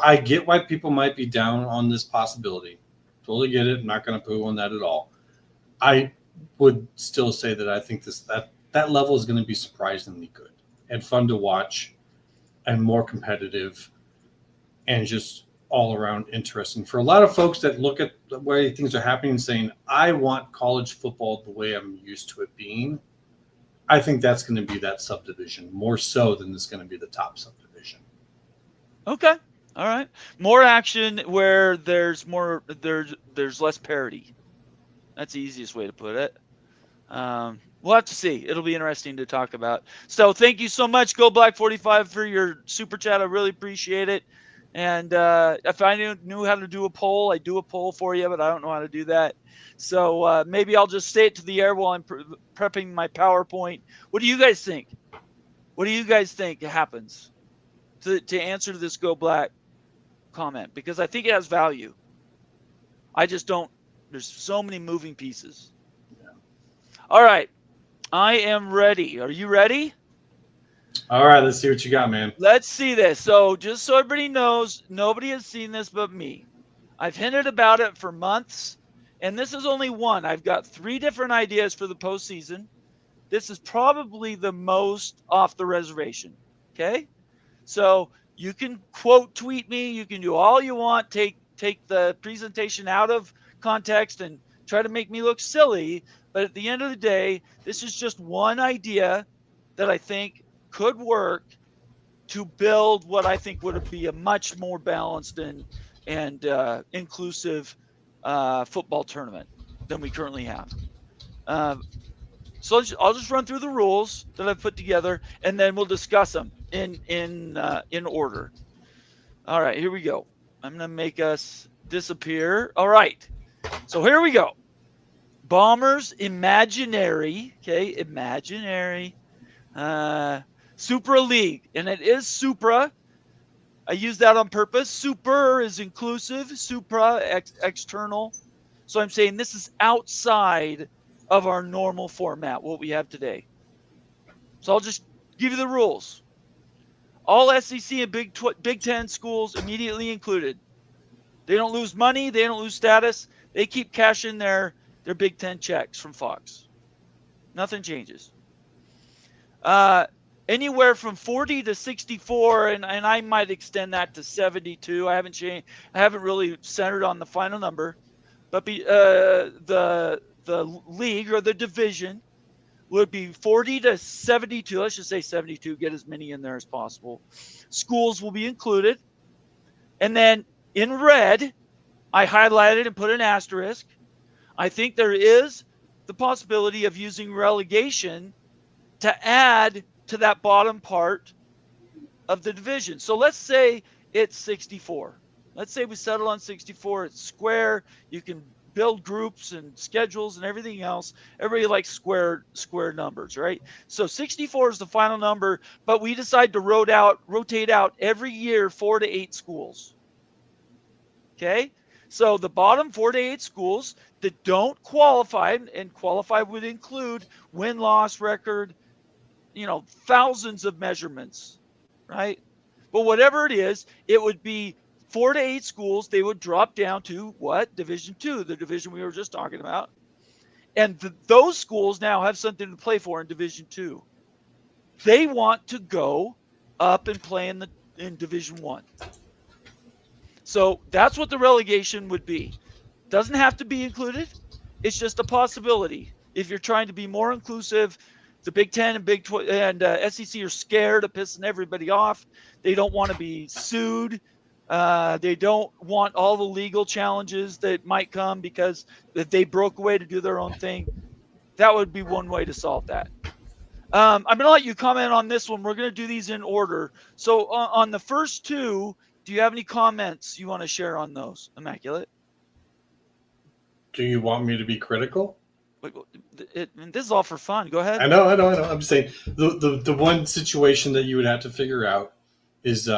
I get why people might be down on this possibility. Totally get it. I'm not going to poo on that at all. I would still say that I think that level is going to be surprisingly good and fun to watch, and more competitive, and just all around interesting for a lot of folks that look at the way things are happening and saying, I want college football the way I'm used to it being. I think that's going to be that subdivision more so than it's going to be the top subdivision. Okay. All right. More action where there's less parity. That's the easiest way to put it. We'll have to see. It'll be interesting to talk about. So thank you so much, Go Black 45, for your super chat. I really appreciate it. And if I knew how to do a poll, I'd do a poll for you, but I don't know how to do that. So maybe I'll just say it to the air while I'm prepping my PowerPoint. What do you guys think? What do you guys think happens to answer to this Go Black comment? Because I think it has value. I just don't. There's so many moving pieces. Yeah. All right. I am ready. Are you ready? All right, let's see what you got, man. Let's see this. So just so everybody knows, nobody has seen this but me. I've hinted about it for months, and this is only one. I've got 3 different ideas for the postseason. This is probably the most off the reservation, okay? So you can quote tweet me. You can do all you want. Take the presentation out of context and try to make me look silly. But at the end of the day, this is just one idea that I think could work to build what I think would be a much more balanced and inclusive football tournament than we currently have. So I'll just run through the rules that I've put together, and then we'll discuss them in order. All right, here we go. I'm going to make us disappear. All right, so here we go. Bombers imaginary, okay, imaginary. Supra League, and it is Supra. I use that on purpose. Super is inclusive, Supra external. So I'm saying this is outside of our normal format, what we have today. So I'll just give you the rules. All SEC and Big Ten schools immediately included. They don't lose money. They don't lose status. They keep cashing their Big Ten checks from Fox. Nothing changes. Anywhere from 40 to 64, and I might extend that to 72. I haven't really centered on the final number, but the league or the division would be 40 to 72. Let's just say 72. Get as many in there as possible. Schools will be included, and then in red, I highlighted and put an asterisk. I think there is the possibility of using relegation to add to that bottom part of the division. So let's say it's 64. Let's say we settle on 64. It's square. You can build groups and schedules and everything else. Everybody likes square numbers, right? So 64 is the final number, but we decide to rotate out every year 4 to 8 schools. Okay? So the bottom 4 to 8 schools that don't qualify, and qualify would include win-loss record, thousands of measurements, right? But whatever it is, it would be 4 to 8 schools. They would drop down to what? Division 2, the division we were just talking about. And those schools now have something to play for in Division 2. They want to go up and play in Division One. So that's what the relegation would be. Doesn't have to be included. It's just a possibility. If you're trying to be more inclusive, the Big Ten and SEC are scared of pissing everybody off. They don't want to be sued. They don't want all the legal challenges that might come because if they broke away to do their own thing. That would be one way to solve that. I'm going to let you comment on this one. We're going to do these in order. So on the first two, do you have any comments you want to share on those, Immaculate? Do you want me to be critical? This is all for fun. Go ahead. I know. I'm saying the one situation that you would have to figure out is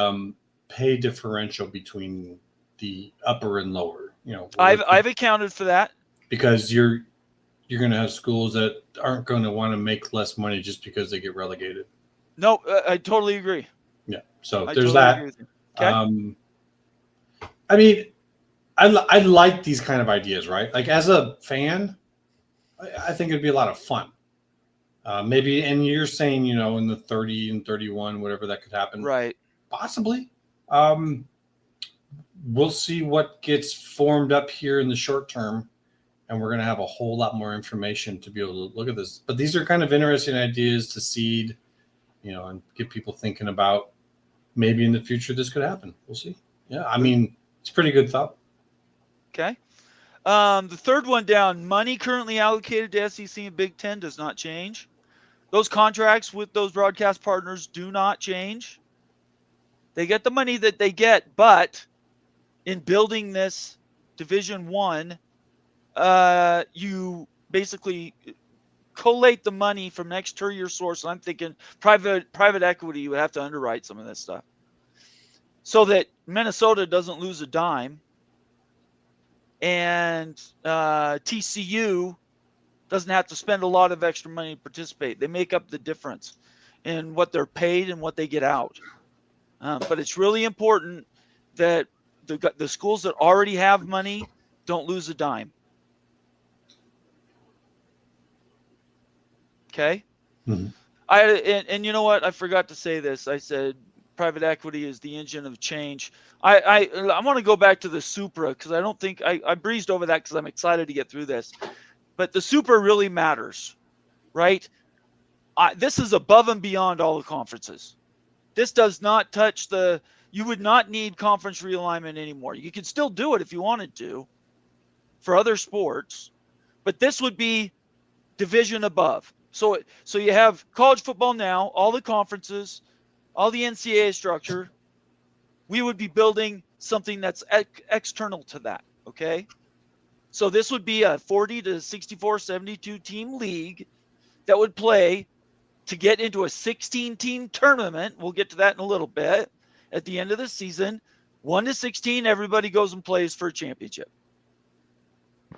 pay differential between the upper and lower. I've accounted for that because you're going to have schools that aren't going to want to make less money just because they get relegated. No, I totally agree. Yeah, so there's totally that. agree with you. Okay. I mean, I like these kind of ideas, right? Like as a fan, I think it'd be a lot of fun. Maybe, and you're saying, in the 30 and 31, whatever that could happen. Right. Possibly. We'll see what gets formed up here in the short term, and we're going to have a whole lot more information to be able to look at this. But these are kind of interesting ideas to seed, and get people thinking about maybe in the future this could happen. We'll see. Yeah, I mean, it's a pretty good thought. Okay. The third one down, money currently allocated to SEC and Big Ten does not change. Those contracts with those broadcast partners do not change. They get the money that they get, but in building this Division One, you basically collate the money from an exterior source. I'm thinking private equity. You would have to underwrite some of this stuff so that Minnesota doesn't lose a dime, and TCU doesn't have to spend a lot of extra money to participate. They make up the difference in what they're paid and what they get out. But it's really important that the schools that already have money don't lose a dime. Okay. Mm-hmm. And you know what? I forgot to say this. I said private equity is the engine of change. I want to go back to the Supra because I don't think I breezed over that because I'm excited to get through this. But the Supra really matters, right? This is above and beyond all the conferences. This does not touch you would not need conference realignment anymore. You could still do it if you wanted to for other sports, but this would be division above. So you have college football now, all the conferences, all the NCAA structure. We would be building something that's external to that, okay? So this would be a 40 to 64, 72 team league that would play to get into a 16-team tournament. We'll get to that in a little bit. At the end of the season, 1 to 16, everybody goes and plays for a championship. Do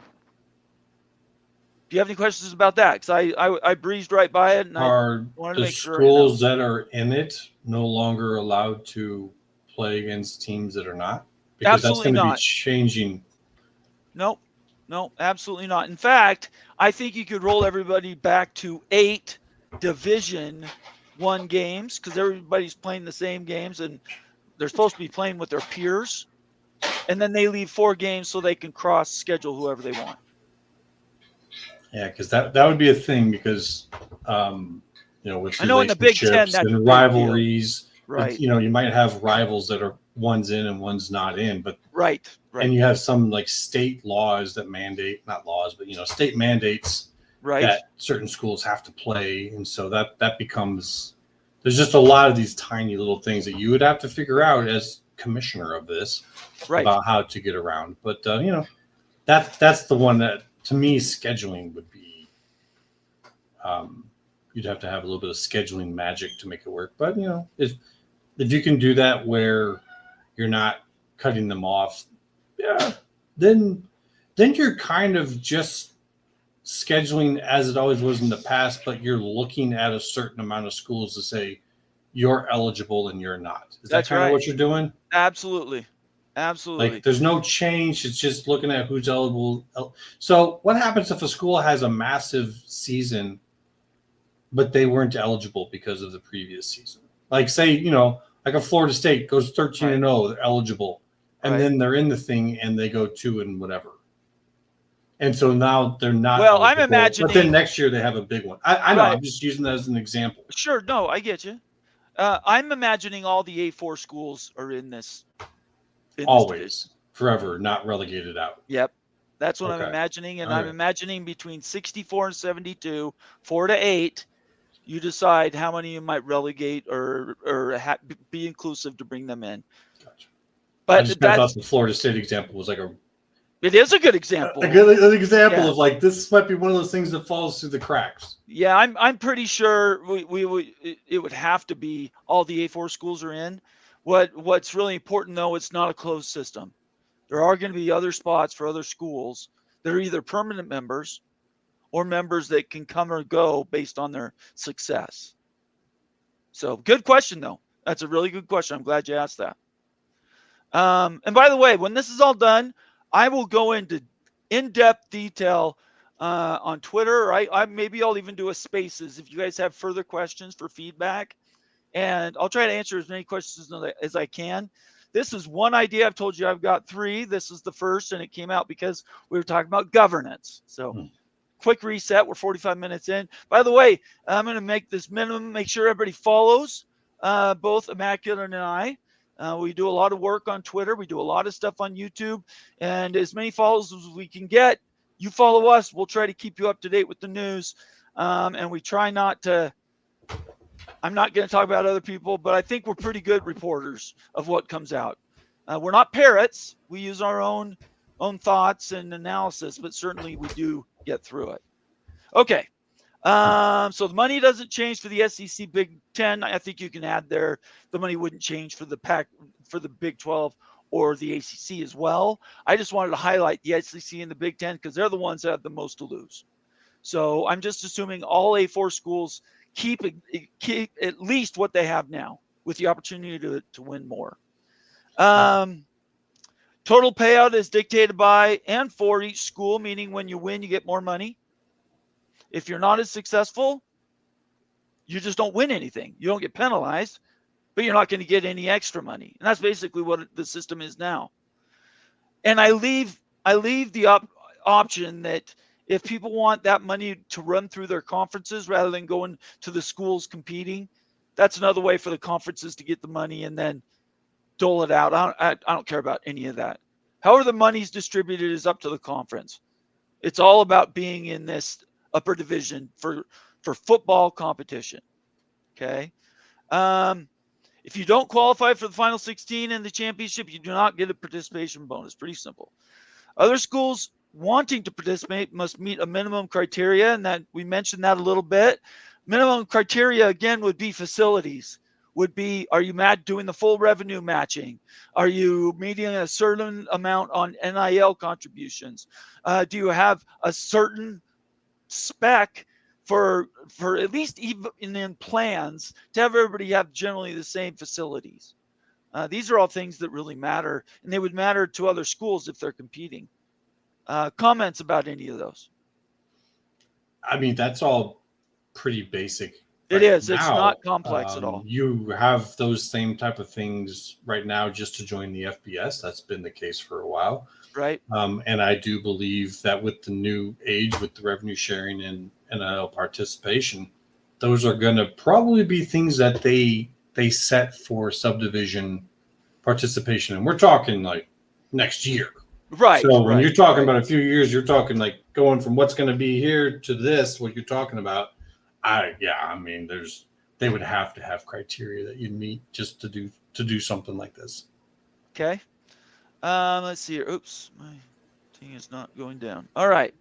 you have any questions about that? Because I breezed right by it, and I wanted to make sure. Are the schools that are in it no longer allowed to play against teams that are not? Because absolutely that's going to not. be changing. No, absolutely not. In fact, I think you could roll everybody back to 8 Division I games because everybody's playing the same games, and they're supposed to be playing with their peers. And then they leave 4 games so they can cross schedule whoever they want. Yeah, because that would be a thing because, with I know in the Big Ten that's and rivalries, right? You might have rivals that are one's in and one's not in, but right. And you have some like state laws that mandate, not laws, but state mandates that certain schools have to play, and so that becomes. There's just a lot of these tiny little things that you would have to figure out as commissioner of this about how to get around. But that's the one that. To me, scheduling would be, you'd have to have a little bit of scheduling magic to make it work. But, if you can do that where you're not cutting them off, then you're kind of just scheduling as it always was in the past, but you're looking at a certain amount of schools to say you're eligible and you're not. Is that kind of what you're doing? Absolutely. Like there's no change. It's just looking at who's eligible. So what happens if a school has a massive season but they weren't eligible because of the previous season. Like say, like a Florida State goes 13-0, they're eligible, and then they're in the thing and they go 2 and whatever. And so now they're not. Well, eligible, I'm imagining. But then next year they have a big one. I know. Right. I'm just using that as an example. Sure. No, I get you. I'm imagining all the A4 schools are in this. Always, forever, not relegated out. Yep. That's what I'm imagining. And I'm imagining between 64 and 72, 4 to 8, you decide how many you might relegate or be inclusive to bring them in. Gotcha. But I just thought the Florida State example was like it is a good example. A good example of like this might be one of those things that falls through the cracks. Yeah, I'm pretty sure it would have to be all the A4 schools are in. What's really important though, it's not a closed system. There are going to be other spots for other schools that are either permanent members or members that can come or go based on their success. So good question though. That's a really good question. I'm glad you asked that. And by the way, when this is all done, I will go into in-depth detail on Twitter. Maybe I'll even do a spaces if you guys have further questions for feedback. And I'll try to answer as many questions as I can. This is one idea. I've told you I've got 3. This is the first, and it came out because we were talking about governance. So quick reset. We're 45 minutes in. By the way, I'm going to make this minimum, make sure everybody follows both Immaculate and I. We do a lot of work on Twitter. We do a lot of stuff on YouTube. And as many follows as we can get, you follow us. We'll try to keep you up to date with the news. And we try not to, I'm not going to talk about other people, but I think we're pretty good reporters of what comes out. We're not parrots. We use our own thoughts and analysis, but certainly we do get through it. Okay. So the money doesn't change for the SEC Big 10. I think you can add there. The money wouldn't change for the Big 12 or the ACC as well. I just wanted to highlight the SEC and the Big 10 because they're the ones that have the most to lose. So I'm just assuming all A4 schools keep at least what they have now with the opportunity to win more. Total payout is dictated by and for each school, meaning when you win, you get more money. If you're not as successful, you just don't win anything. You don't get penalized, but you're not going to get any extra money. And that's basically what the system is now. And I leave the option that if people want that money to run through their conferences rather than going to the schools competing, that's another way for the conferences to get the money and then dole it out. I don't care about any of that. However the money's distributed is up to the conference. It's all about being in this upper division for football competition. Okay. If you don't qualify for the final 16 in the championship, you do not get a participation bonus. Pretty simple. Other schools wanting to participate must meet a minimum criteria, and that we mentioned that a little bit. Minimum criteria again would be facilities. Would be, are you doing the full revenue matching? Are you meeting a certain amount on NIL contributions? Do you have a certain spec for at least even in plans to have everybody have generally the same facilities? These are all things that really matter, and they would matter to other schools if they're competing. Comments about any of those? I mean, that's all pretty basic. It is. It's not complex at all. You have those same type of things right now just to join the FBS. That's been the case for a while. Right. And I do believe that with the new age, with the revenue sharing and NIL participation, those are going to probably be things that they set for subdivision participation. And we're talking like next year. Right. So when you're talking about a few years, you're talking like going from what's going to be here to this, what you're talking about. I mean, they would have to have criteria that you meet just to do something like this. Okay. Let's see here. Oops, my thing is not going down. All right.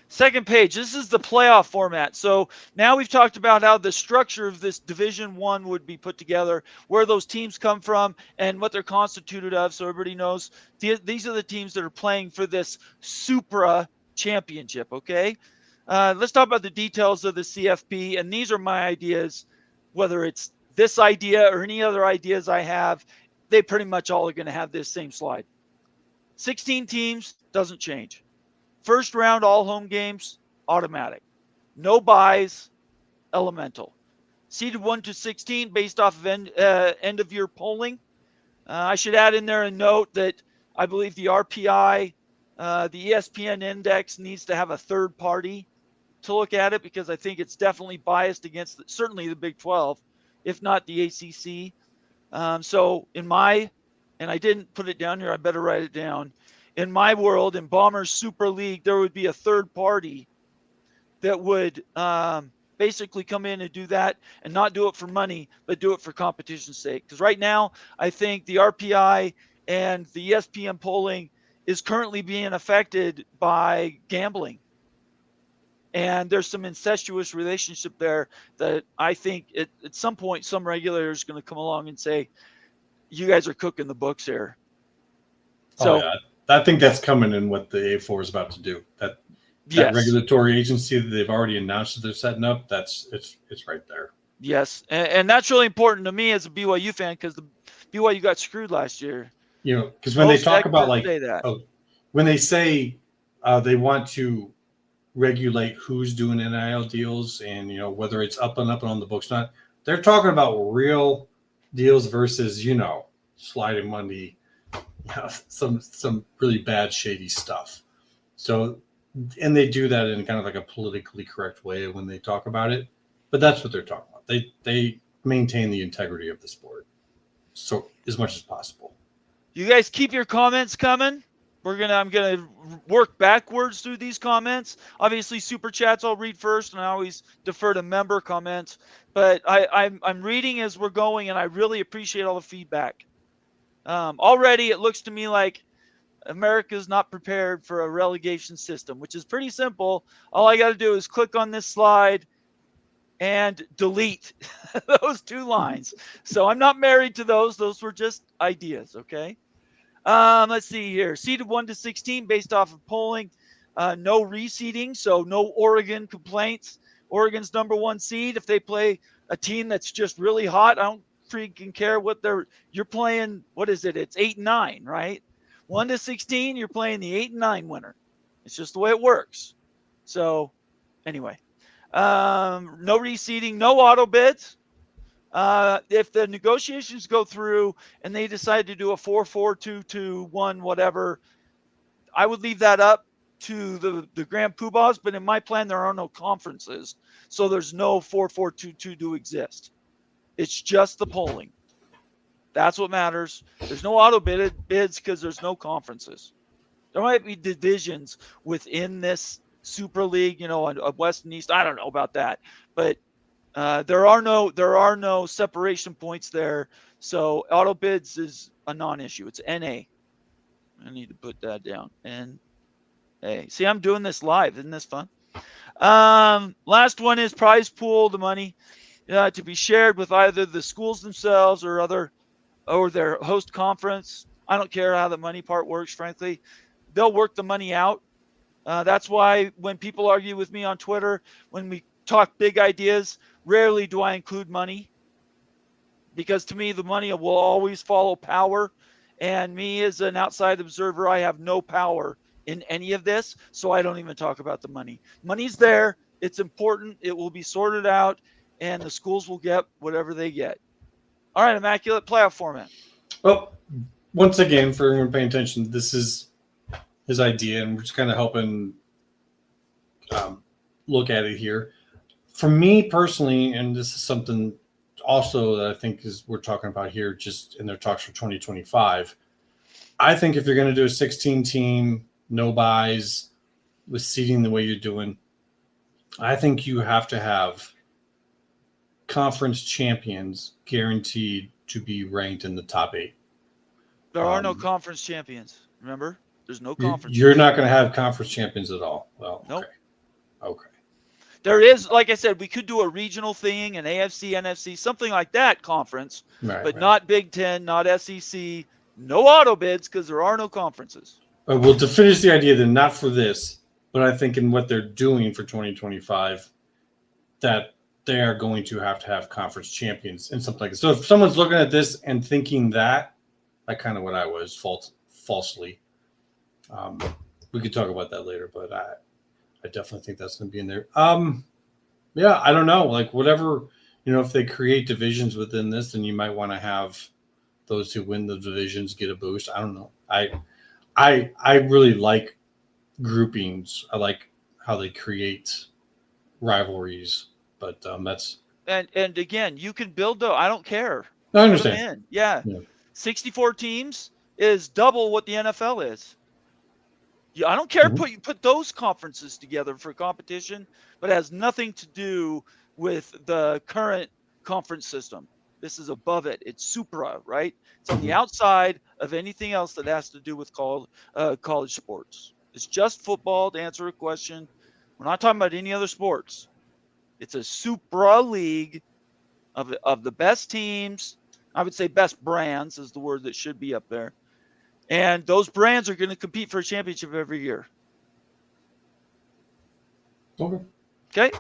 Second page. This is the playoff format. So now we've talked about how the structure of this Division I would be put together, where those teams come from, and what they're constituted of. So everybody knows these are the teams that are playing for this Supra championship. Okay. Let's talk about the details of the CFP. And these are my ideas, whether it's this idea or any other ideas I have, they pretty much all are going to have this same slide. 16 teams, doesn't change. First round, all home games, automatic. No buys, elemental. Seeded 1 to 16 based off of end of year polling. I should add in there a note that I believe the RPI, the ESPN index needs to have a third party to look at it, because I think it's definitely biased against certainly the Big 12, if not the ACC. So and I didn't put it down here, I better write it down. In my world, in Bombers Super League, there would be a third party that would basically come in and do that, and not do it for money, but do it for competition's sake. Because right now, I think the RPI and the ESPN polling is currently being affected by gambling. And there's some incestuous relationship there that I think at some point, some regulator is going to come along and say, you guys are cooking the books here. So yeah. I think that's coming in what the A4 is about to do. That regulatory agency that they've already announced that they're setting up, it's right there. Yes, and that's really important to me as a BYU fan, because the BYU got screwed last year. You know, because when they talk about when they say they want to regulate who's doing NIL deals and, you know, whether it's up and on the books, not, they're talking about real deals versus, you know, sliding money, you know, some really bad shady stuff. So, and they do that in kind of like a politically correct way when they talk about it, but that's what they're talking about. They maintain the integrity of the sport, so as much as possible. You guys keep your comments coming. I'm gonna work backwards through these comments. Obviously, super chats I'll read first, and I always defer to member comments. But I'm reading as we're going, and I really appreciate all the feedback. Already, it looks to me like America's not prepared for a relegation system, which is pretty simple. All I got to do is click on this slide and delete those two lines. So I'm not married to those. Those were just ideas, okay? Let's see here. Seeded 1 to 16 based off of polling. No reseeding, so no Oregon complaints. Oregon's number 1 seed. If they play a team that's just really hot, I don't freaking care what you're playing. What is it? It's 8 and 9, right? 1 to 16, you're playing the 8 and 9 winner. It's just the way it works. So anyway, no reseeding, no auto bids. If the negotiations go through and they decide to do a 4-4-2-2-1, whatever, I would leave that up to the Grand Poobahs. But in my plan, there are no conferences, so there's no 4-4-2-2 to exist. It's just the polling. That's what matters. There's no auto bids because there's no conferences. There might be divisions within this Super League, you know, a West and East. I don't know about that, but there are no separation points there. So auto bids is a non-issue. It's NA. I need to put that down. NA. See, I'm doing this live. Isn't this fun? Last one is prize pool, the money to be shared with either the schools themselves or their host conference. I don't care how the money part works, frankly. They'll work the money out. That's why when people argue with me on Twitter, when we talk big ideas, rarely do I include money, because to me, the money will always follow power. And me as an outside observer, I have no power in any of this, so I don't even talk about the money. Money's there. It's important. It will be sorted out, and the schools will get whatever they get. All right, Immaculate playoff format. Well, once again, for everyone paying attention, this is his idea, and we're just kind of helping look at it here. For me personally, and this is something also that I think is we're talking about here just in their talks for 2025, I think if you're going to do a 16-team, no buys, with seeding the way you're doing, I think you have to have conference champions guaranteed to be ranked in the top 8. There are no conference champions. Remember, there's no conference. You're not going to have conference champions at all. Well, nope. Okay. There is, like I said, we could do a regional thing, an AFC, NFC, something like that conference, but not Big Ten, not SEC, no auto bids because there are no conferences. Well, to finish the idea, then not for this, but I think in what they're doing for 2025, that they are going to have conference champions and something like that. So if someone's looking at this and thinking that, like kind of what I was falsely, we could talk about that later, but I definitely think that's going to be in there. Yeah, I don't know. Like whatever, if they create divisions within this, then you might want to have those who win the divisions get a boost. I don't know. I really like groupings. I like how they create rivalries, but that's. And again, you can build I don't care. I Put them understand. in. Yeah. Yeah. 64 teams is double what the NFL is. Yeah, I don't care. Mhm. Put those conferences together for competition, but it has nothing to do with the current conference system. This is above it. It's supra, right? It's on the Mhm. outside of anything else that has to do with college sports. It's just football, to answer a question. We're not talking about any other sports. It's a supra league of the best teams. I would say best brands is the word that should be up there. And those brands are going to compete for a championship every year. Okay. Okay.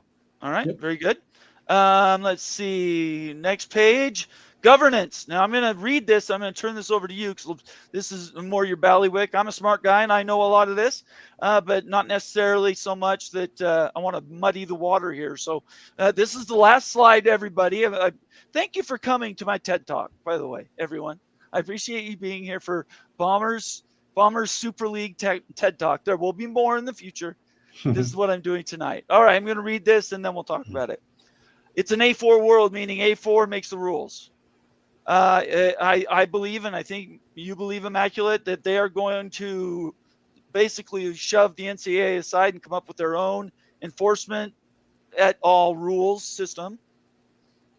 All right. Yep. Very good. Let's see. Next page. Governance. Now I'm going to read this. I'm going to turn this over to you because this is more your ballywick. I'm a smart guy and I know a lot of this, but not necessarily so much that I want to muddy the water here. So this is the last slide, everybody. Thank you for coming to my TED Talk, by the way, everyone. I appreciate you being here for Bombers Super League TED Talk. There will be more in the future. This is what I'm doing tonight. All right, I'm going to read this and then we'll talk about it. It's an A4 world, meaning A4 makes the rules. I believe, and I think you believe, Immaculate, that they are going to basically shove the NCAA aside and come up with their own enforcement at all rules system.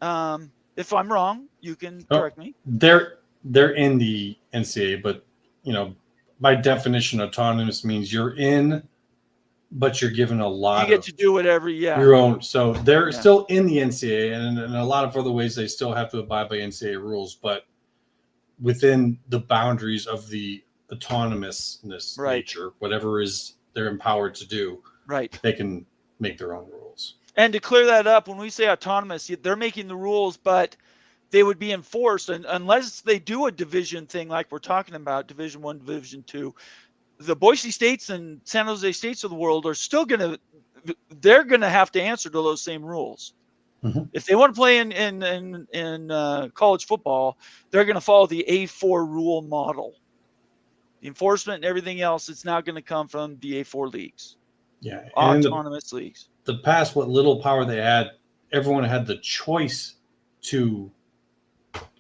If I'm wrong, you can correct me. They're in the NCAA, but by definition, autonomous means you're in, but you're given a lot. You get to do whatever, your own. So they're still in the NCAA, and in a lot of other ways, they still have to abide by NCAA rules, but within the boundaries of the autonomousness nature, whatever is they're empowered to do, they can make their own rules. And to clear that up, when we say autonomous, they're making the rules, but they would be enforced, and unless they do a division thing like we're talking about, Division 1, Division 2, the Boise States and San Jose States of the world are still they're going to have to answer to those same rules. Mm-hmm. If they want to play in college football, they're going to follow the A4 rule model. The enforcement and everything else, it's now going to come from the A4 leagues. Yeah. Autonomous leagues. The past, what little power they had, everyone had the choice to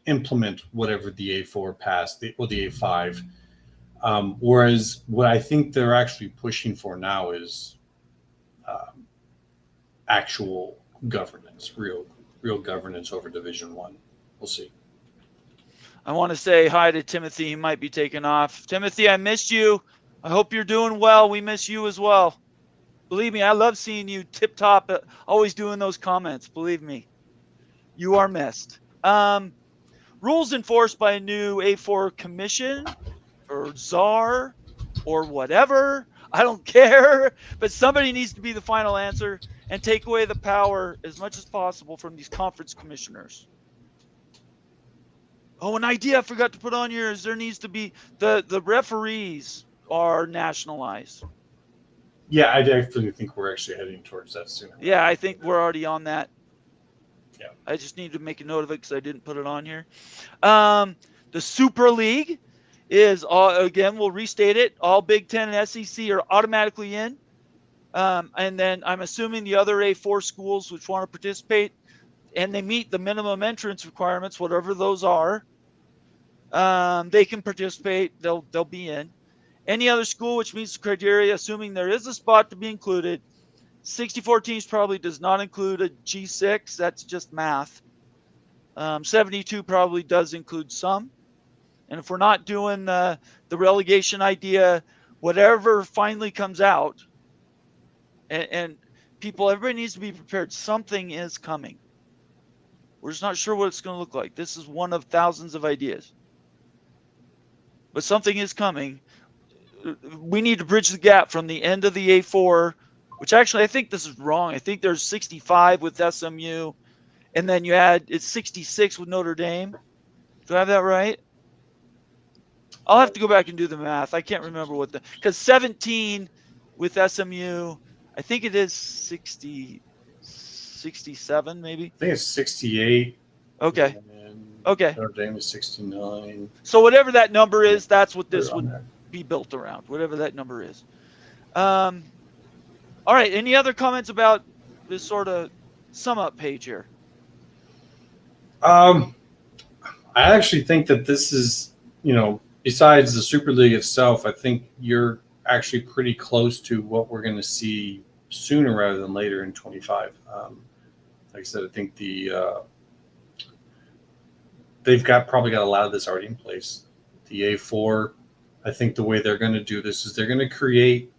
implement whatever the A4 passed, or the A5. Whereas what I think they're actually pushing for now is actual governance, real governance over Division 1. We'll see. I want to say hi to Timothy. He might be taking off. Timothy, I missed you. I hope you're doing well. We miss you as well. Believe me, I love seeing you tip top, always doing those comments. Believe me, you are missed. Rules enforced by a new A4 commission or czar or whatever. I don't care, but somebody needs to be the final answer and take away the power as much as possible from these conference commissioners. Oh, an idea I forgot to put on here is there needs to be the referees are nationalized. Yeah, I definitely think we're actually heading towards that soon. Yeah, I think we're already on that. Yeah. I just need to make a note of it because I didn't put it on here. The Super League is, again, we'll restate it. All Big Ten and SEC are automatically in. And then I'm assuming the other A4 schools which want to participate and they meet the minimum entrance requirements, whatever those are, they can participate. They'll be in. Any other school which meets the criteria, assuming there is a spot to be included, 64 teams probably does not include a G6. That's just math. 72 probably does include some. And if we're not doing the relegation idea, whatever finally comes out, and people, everybody needs to be prepared. Something is coming. We're just not sure what it's going to look like. This is one of thousands of ideas. But something is coming. We need to bridge the gap from the end of the A4, which actually I think this is wrong. I think there's 65 with SMU, and then you add it's 66 with Notre Dame. Do I have that right? I'll have to go back and do the math. I can't remember because 17 with SMU, I think it is 60. 67 maybe. I think it's 68. Okay. And Okay. Notre Dame is 69. So whatever that number is, that's what this They're on would there. be built around, whatever that number is. All right. Any other comments about this sort of sum up page here? I actually think that this is, besides the Super League itself, I think you're actually pretty close to what we're going to see sooner rather than later in 25. Like I said, I think they've probably got a lot of this already in place. The A4, I think the way they're going to do this is they're going to create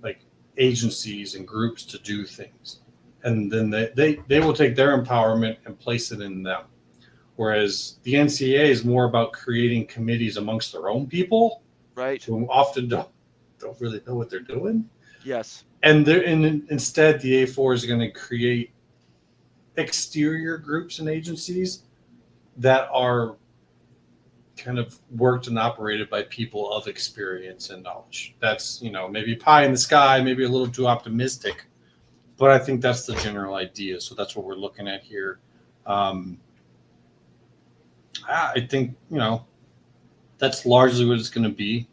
like agencies and groups to do things. And then they will take their empowerment and place it in them. Whereas the NCAA is more about creating committees amongst their own people, right? Who often don't really know what they're doing. Yes. And instead, the A4 is going to create exterior groups and agencies that are kind of worked and operated by people of experience and knowledge. That's, maybe pie in the sky, maybe a little too optimistic, but I think that's the general idea. So that's what we're looking at here. I think, that's largely what it's going to be.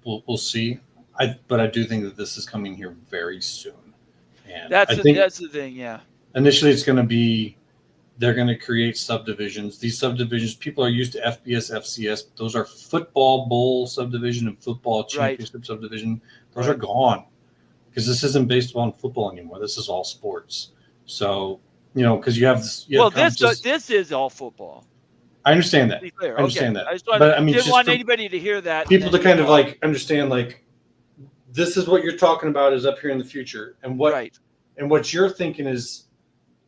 We'll see. But I do think that this is coming here very soon. And that's the thing. Yeah. Initially, it's going to be, they're going to create subdivisions. These subdivisions, people are used to FBS, FCS. Those are football bowl subdivision and football championship subdivision. Those are gone because this isn't based on football anymore. This is all sports. So, because you have this. This is all football. I understand that. I understand that. I didn't want anybody to hear that. People to kind of understand this is what you're talking about is up here in the future, and what you're thinking is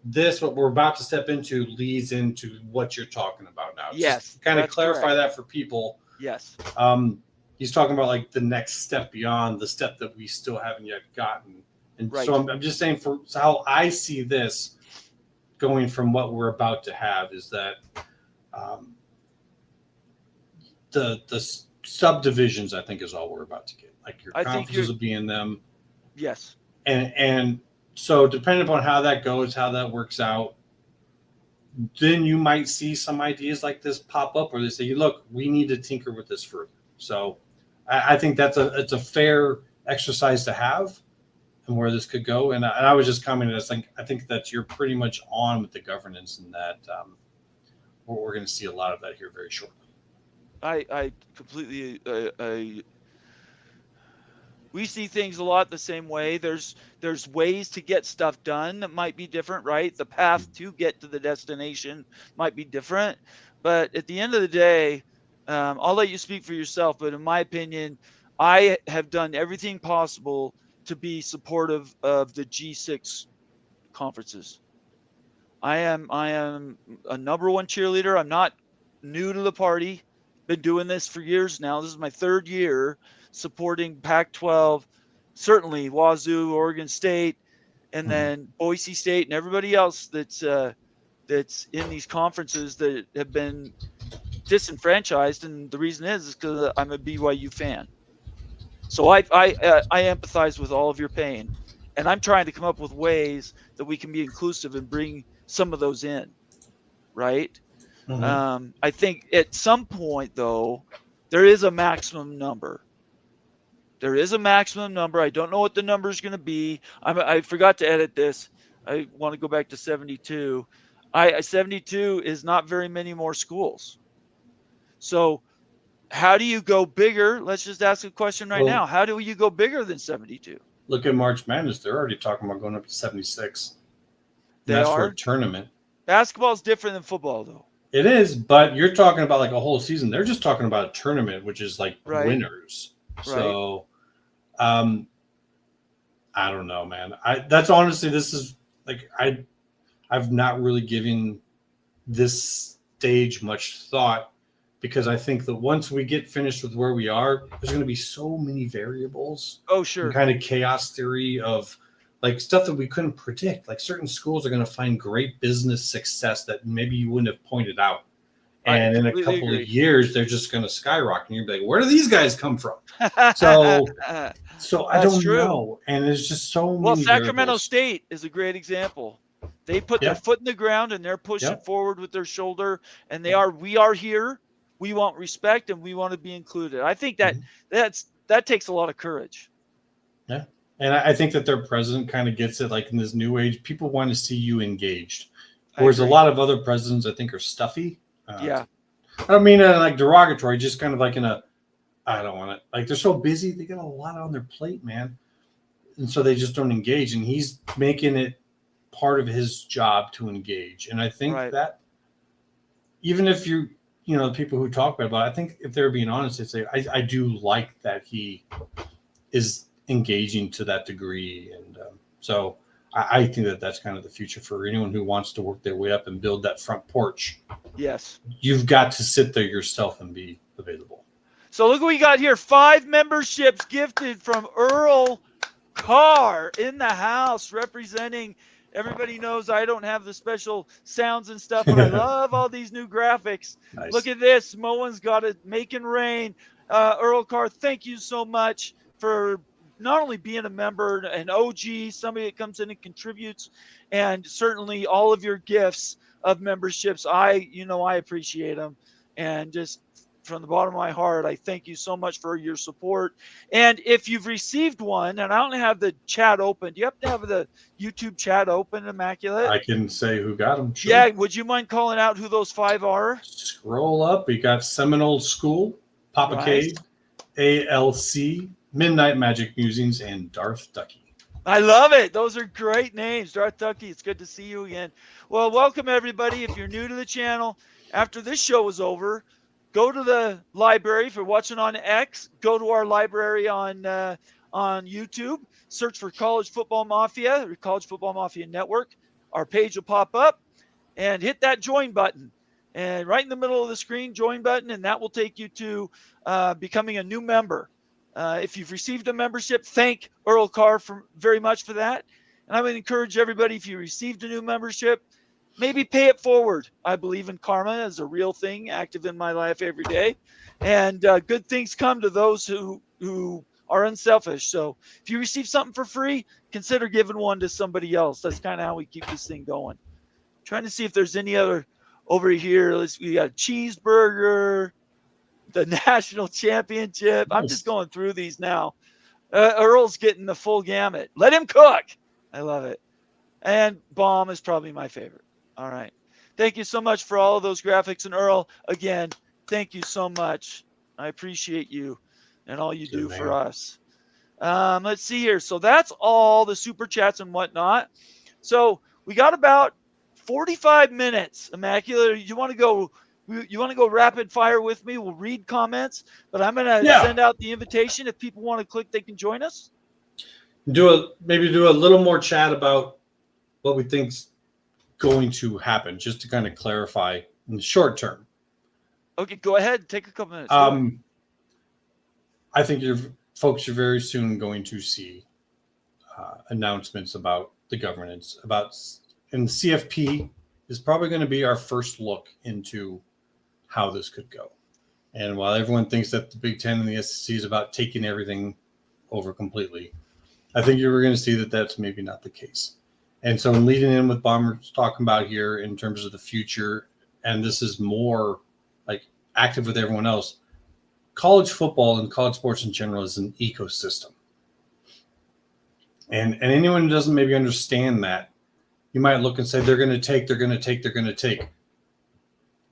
this. What we're about to step into leads into what you're talking about now. Yes, just kind of clarify that for people. Yes. He's talking about the next step beyond the step that we still haven't yet gotten, and so I'm just saying for how I see this going from what we're about to have is that. The subdivisions, I think, is all we're about to get. Your conferences will be in them. Yes. And so depending upon how that goes, how that works out, then you might see some ideas like this pop up where they say, look, we need to tinker with this further. So I think it's a fair exercise to have and where this could go. And I was just commenting, I think that you're pretty much on with the governance and that we're going to see a lot of that here very shortly. I completely we see things a lot the same way. There's ways to get stuff done that might be different, right? The path to get to the destination might be different, but at the end of the day, I'll let you speak for yourself, but in my opinion, I have done everything possible to be supportive of the G6 conferences. I am a number one cheerleader. I'm not new to the party. Been doing this for years now. This is my third year supporting Pac-12, certainly Wazoo, Oregon State, and then Boise State and everybody else that's in these conferences that have been disenfranchised. And the reason is because I'm a BYU fan. So I empathize with all of your pain, and I'm trying to come up with ways that we can be inclusive and bring some of those in, right? Mm-hmm. I think at some point, though, there is a maximum number. There is a maximum number. I don't know what the number is going to be. I forgot to edit this. I want to go back to 72. 72 is not very many more schools. So how do you go bigger? Let's just ask a question now. How do you go bigger than 72? Look at March Madness. They're already talking about going up to 76. That's for a tournament. Basketball is different than football, though. It is, but you're talking about a whole season. They're just talking about a tournament, which is winners. Right. So, I don't know, man. That's honestly, this is I've not really given this stage much thought because I think that once we get finished with where we are, there's going to be so many variables. Oh, sure. Kind of chaos theory of stuff that we couldn't predict. Certain schools are going to find great business success that maybe you wouldn't have pointed out. And in a couple of years, they're just going to skyrocket. And you're like, where do these guys come from? So So I That's don't true. know. And there's just so Well, many Sacramento variables. State is a great example. They put their Yep. foot in the ground and they're pushing Yep. forward with their shoulder, and we are here. We want respect and we want to be included. I think that that takes a lot of courage. Yeah. And I think that their president kind of gets it, like in this new age, people want to see you engaged. Whereas a lot of other presidents, I think, are stuffy. Yeah. I don't mean like derogatory, just kind of like in a, I don't want it. Like they're so busy, they got a lot on their plate, man. And so they just don't engage. And he's making it part of his job to engage. And I think that even if you know, people who talk about it, I think if they're being honest, they say, I do like that he is engaging to that degree. And so I think that that's kind of the future for anyone who wants to work their way up and build that front porch. Yes. You've got to sit there yourself and be available. So look what we got here. 5 memberships gifted from Earl Carr in the house, representing. Everybody knows I don't have the special sounds and stuff, but I love all these new graphics. Nice. Look at this. Moen's got it making rain. Earl Carr, thank you so much for not only being a member, an OG, somebody that comes in and contributes, and certainly all of your gifts of memberships. I appreciate them. And just from the bottom of my heart, I thank you so much for your support. And if you've received one, and I don't have the chat open, do you have to have the YouTube chat open, Immaculate? I can say who got them. Sure. Yeah, would you mind calling out who those 5 are? Scroll up. We got Seminole School, Papa Cave, ALC, Midnight Magic Musings, and Darth Ducky. I love it. Those are great names. Darth Ducky, it's good to see you again. Well, welcome everybody. If you're new to the channel, after this show is over, go to the library. If you're watching on X, go to our library on YouTube. Search for College Football Mafia or College Football Mafia Network. Our page will pop up, and hit that join button. And right in the middle of the screen, join button, and that will take you to becoming a new member. If you've received a membership, thank Earl Carr very much for that. And I would encourage everybody, if you received a new membership, maybe pay it forward. I believe in karma as a real thing, active in my life every day. And good things come to those who are unselfish. So if you receive something for free, consider giving one to somebody else. That's kind of how we keep this thing going. Trying to see if there's any other over here. We got a cheeseburger, the national championship. I'm just going through these now. Earl's getting the full gamut. Let him cook. I love it. And bomb is probably my favorite. All right. Thank you so much for all of those graphics. And Earl, again, thank you so much. I appreciate you and all you do for us. Let's see here. So that's all the super chats and whatnot. So we got about 45 minutes. Immaculate, you want to go rapid fire with me? We'll read comments, but I'm going to send out the invitation. If people want to click, they can join us. Maybe do a little more chat about what we think's going to happen, just to kind of clarify in the short term. Okay, go ahead. Take a couple minutes. I think you're very soon going to see announcements about the governance, and the CFP is probably going to be our first look into how this could go. And while everyone thinks that the Big Ten and the SEC is about taking everything over completely, I think you're going to see that that's maybe not the case. And so leading in with Bomber's talking about here in terms of the future, and this is more like active with everyone else, college football and college sports in general is an ecosystem. And anyone who doesn't maybe understand that, you might look and say, they're going to take.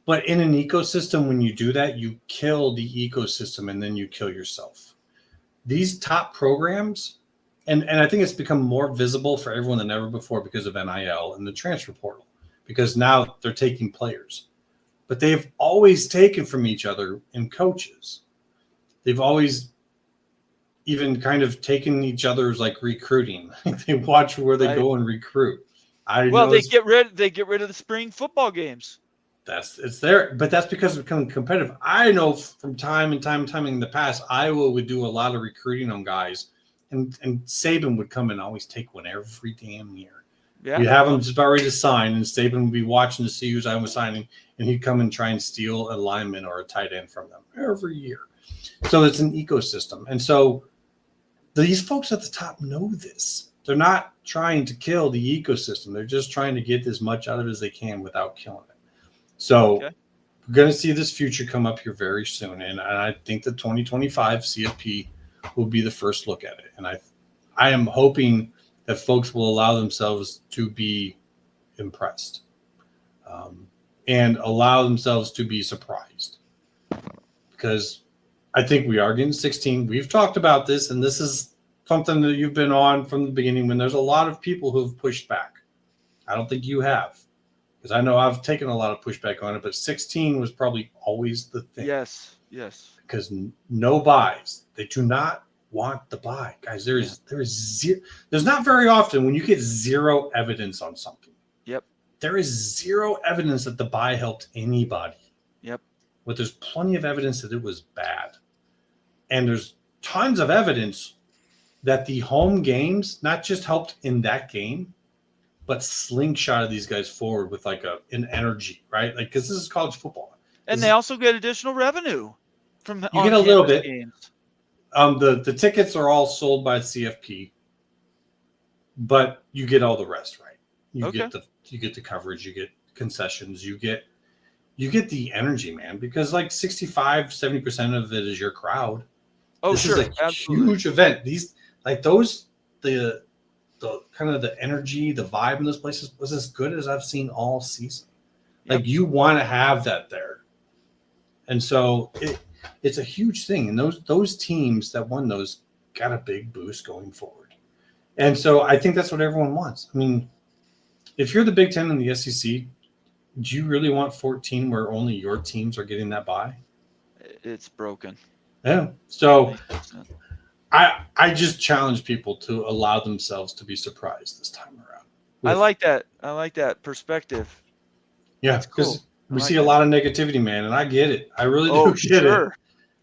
But in an ecosystem, when you do that, you kill the ecosystem and then you kill yourself. These top programs, and I think it's become more visible for everyone than ever before because of NIL and the transfer portal, because now they're taking players. But they've always taken from each other in coaches. They've always even kind of taken each other's like recruiting. They watch where they go and recruit. They get rid of the spring football games. It's there, but that's because it's becoming competitive. I know from time and time in the past, Iowa would do a lot of recruiting on guys, and Saban would come and always take one every damn year. Yeah. You'd have them just about ready to sign, and Saban would be watching to see who's Iowa signing, and he'd come and try and steal a lineman or a tight end from them every year. So it's an ecosystem. And so these folks at the top know this. They're not trying to kill the ecosystem. They're just trying to get as much out of it as they can without killing it. So we're going to see this future come up here very soon. And I think the 2025 CFP will be the first look at it. And I am hoping that folks will allow themselves to be impressed and allow themselves to be surprised. Because I think we are getting 16. We've talked about this, and this is something that you've been on from the beginning when there's a lot of people who have pushed back. I don't think you have, because I know I've taken a lot of pushback on it, but 16 was probably always the thing. Yes. Because no buys. They do not want the buy. Guys, there is zero. There's not very often when you get zero evidence on something. Yep. There is zero evidence that the buy helped anybody. Yep. But there's plenty of evidence that it was bad. And there's tons of evidence that the home games not just helped in that game, but slingshotted these guys forward with like an energy, right? Like, because this is college football. And they also get additional revenue from the you get a little bit. Games. The tickets are all sold by CFP, but you get all the rest, right? You get the coverage, you get concessions, you get the energy, man, because like 65-70% of it is your crowd. Oh, this sure. is a huge event. These the kind of the energy, the vibe in those places was as good as I've seen all season. Like, you want to have that there. And so it's a huge thing. And those teams that won those got a big boost going forward. And so I think that's what everyone wants. I mean, if you're the Big Ten and the SEC, do you really want 14 where only your teams are getting that bye? It's broken. Yeah. So I just challenge people to allow themselves to be surprised this time around. I like that. I like that perspective. Yeah, because we see a lot of negativity, man, and I get it. I really do get it.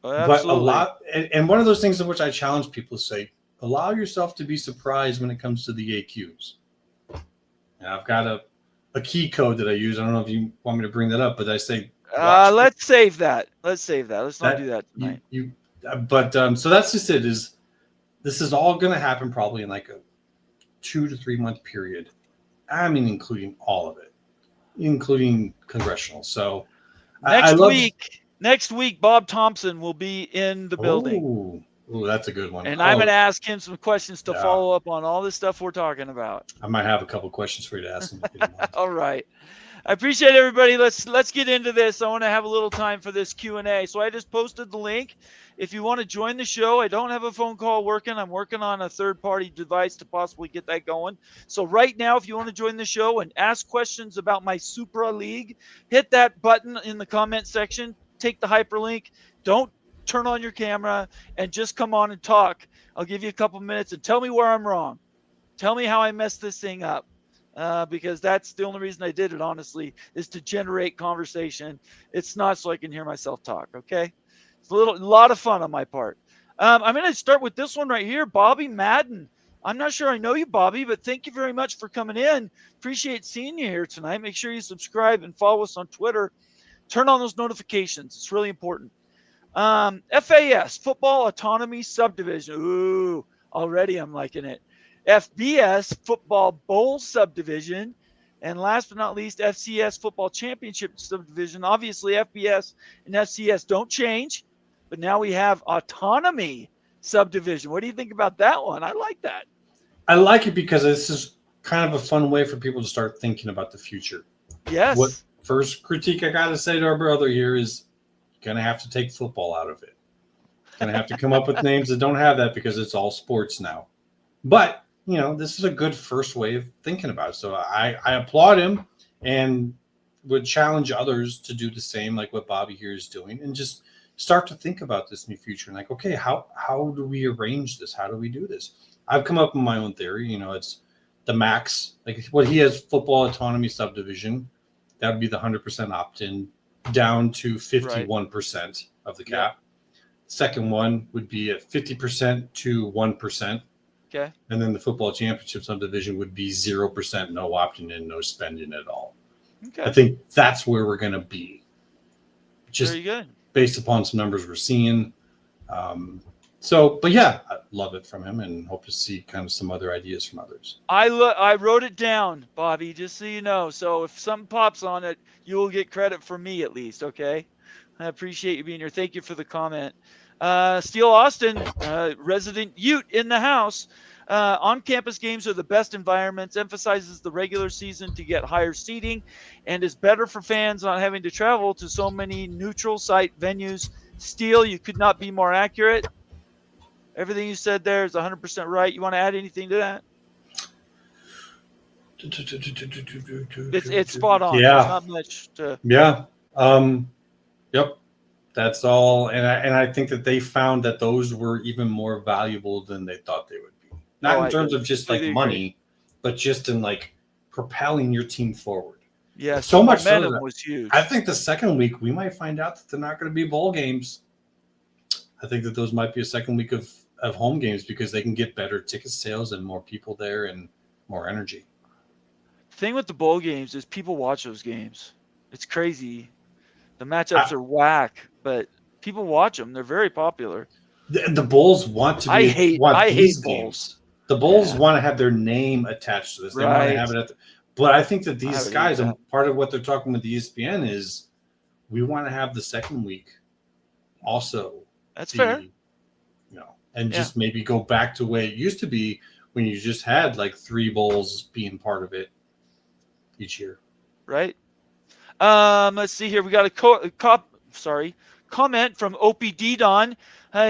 Oh, but a lot, and one of those things in which I challenge people to say, allow yourself to be surprised when it comes to the AQs. And I've got a key code that I use. I don't know if you want me to bring that up, but I say, let's save that. Let's not do that tonight. So that's just it. This is all going to happen probably in like a 2 to 3 month period. I mean, including all of it, including congressional. So next week, Bob Thompson will be in the building. Oh, that's a good one. And I'm going to ask him some questions to follow up on all this stuff we're talking about. I might have a couple questions for you to ask him. All right. I appreciate everybody. Let's get into this. I want to have a little time for this Q&A. So I just posted the link. If you want to join the show, I don't have a phone call working. I'm working on a third-party device to possibly get that going. So right now, if you want to join the show and ask questions about my Supra League, hit that button in the comment section. Take the hyperlink. Don't turn on your camera and just come on and talk. I'll give you a couple minutes and tell me where I'm wrong. Tell me how I messed this thing up. Because that's the only reason I did it, honestly, is to generate conversation. It's not so I can hear myself talk, okay? It's a lot of fun on my part. I'm going to start with this one right here, Bobby Madden. I'm not sure I know you, Bobby, but thank you very much for coming in. Appreciate seeing you here tonight. Make sure you subscribe and follow us on Twitter. Turn on those notifications. It's really important. FAS, Football Autonomy Subdivision. Ooh, already I'm liking it. FBS, Football Bowl Subdivision. And last but not least, FCS, Football Championship Subdivision. Obviously, FBS and FCS don't change, but now we have Autonomy Subdivision. What do you think about that one? I like that. I like it because this is kind of a fun way for people to start thinking about the future. Yes. What first critique I got to say to our brother here is going to have to take football out of it. Going to have to come up with names that don't have that because it's all sports now. But you know, this is a good first way of thinking about it. So I applaud him and would challenge others to do the same, like what Bobby here is doing, and just start to think about this in the future. And like, okay, how do we arrange this? How do we do this? I've come up with my own theory. You know, it's the max, like what he has, Football Autonomy Subdivision. That would be the 100% opt-in down to 51% of the cap. Yeah. Second one would be at 50% to 1%. Okay. And then the Football Championship Subdivision would be 0%, no opting in, no spending at all. Okay. I think that's where we're going to be. Just very good. Based upon some numbers we're seeing. So, but yeah, I love it from him and hope to see kind of some other ideas from others. I wrote it down, Bobby, just so you know. So if something pops on it, you will get credit from me at least, okay? I appreciate you being here. Thank you for the comment. Steel Austin, resident Ute in the house. On-campus games are the best environments, emphasizes the regular season to get higher seating, and is better for fans not having to travel to so many neutral site venues. Steel, you could not be more accurate. Everything you said there is 100% right. You want to add anything to that? It's spot on. Yeah. There's not much to. Yeah. Yep. That's all. And I think that they found that those were even more valuable than they thought they would be. Not in terms of just like money, but just in like propelling your team forward. Yeah. So much momentum so was huge. I think the second week we might find out that they're not going to be bowl games. I think that those might be a second week of home games because they can get better ticket sales and more people there and more energy. The thing with the bowl games is people watch those games. It's crazy. The matchups are whack, but people watch them. They're very popular. The Bulls want to be. I hate games. Bulls. The Bulls want to have their name attached to this. They want to have it but I think that these guys, and part of what they're talking with the ESPN is we want to have the second week also. That's fair. And just maybe go back to the way it used to be when you just had like 3 bowls being part of it each year. Right. Let's see here. We got a comment from OPD Don.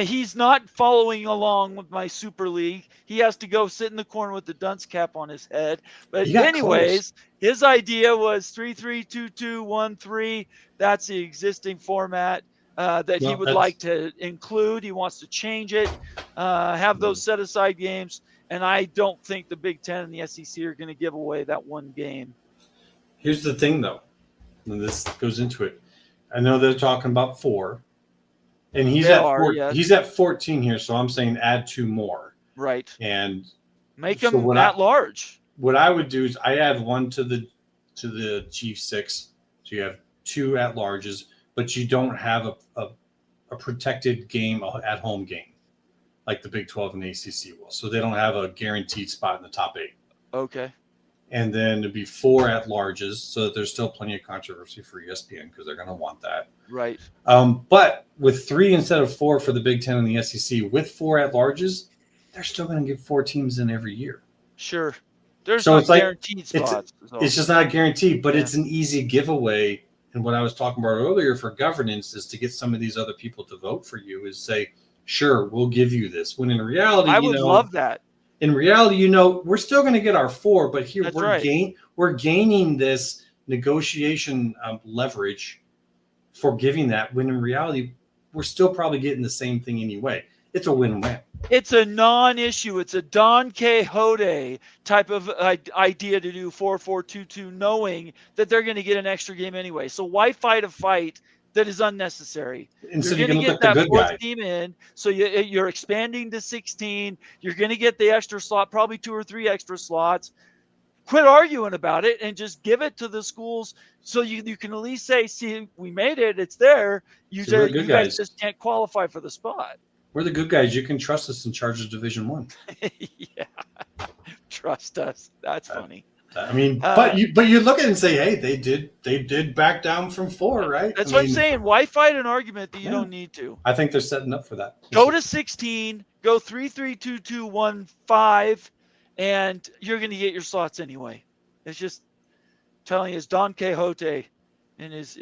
He's not following along with my Super League. He has to go sit in the corner with the dunce cap on his head. But anyways, his idea was 3-3-2-2-1-3. That's the existing format. That he would like to include. He wants to change it, have those set-aside games, and I don't think the Big Ten and the SEC are going to give away that one game. Here's the thing, though, and this goes into it. I know they're talking about 4, and he's at 14 here, so I'm saying add 2 more. Right. And make them at large. What I would do is I add 1 to the G6, so you have 2 at larges. But you don't have a protected game at home game like the Big 12 and the ACC will. So they don't have a guaranteed spot in the top 8. Okay. And then it'd be 4 at larges, so that there's still plenty of controversy for ESPN because they're going to want that. Right. But with 3 instead of 4 for the Big 10 and the SEC, with 4 at larges, they're still going to get 4 teams in every year. Sure. There's no guaranteed spots. It's just not guaranteed, but it's an easy giveaway. And what I was talking about earlier for governance is to get some of these other people to vote for you is say, sure, we'll give you this. When in reality, I would love that. In reality, we're still going to get our 4, but here we're gaining this negotiation leverage for giving that. When in reality, we're still probably getting the same thing anyway. It's a win-win. It's a non-issue. It's a Don Quixote type of idea to do 4-4-2-2, knowing that they're going to get an extra game anyway. So why fight a fight that is unnecessary? And so you're going to get that 4th team in. So you're expanding to 16. You're going to get the extra slot, probably 2 or 3 extra slots. Quit arguing about it and just give it to the schools so you can at least say, see, we made it. It's there. You guys just can't qualify for the spot. We're the good guys. You can trust us in charge of Division 1. Yeah, trust us. That's funny. I mean, but you look at it and say, hey, they did back down from 4, right? That's what I'm saying. Why fight an argument that you don't need to? I think they're setting up for that. Go to 16. Go 3-3-2-2-1-5, and you're going to get your slots anyway. It's just telling you, it's Don Quixote in his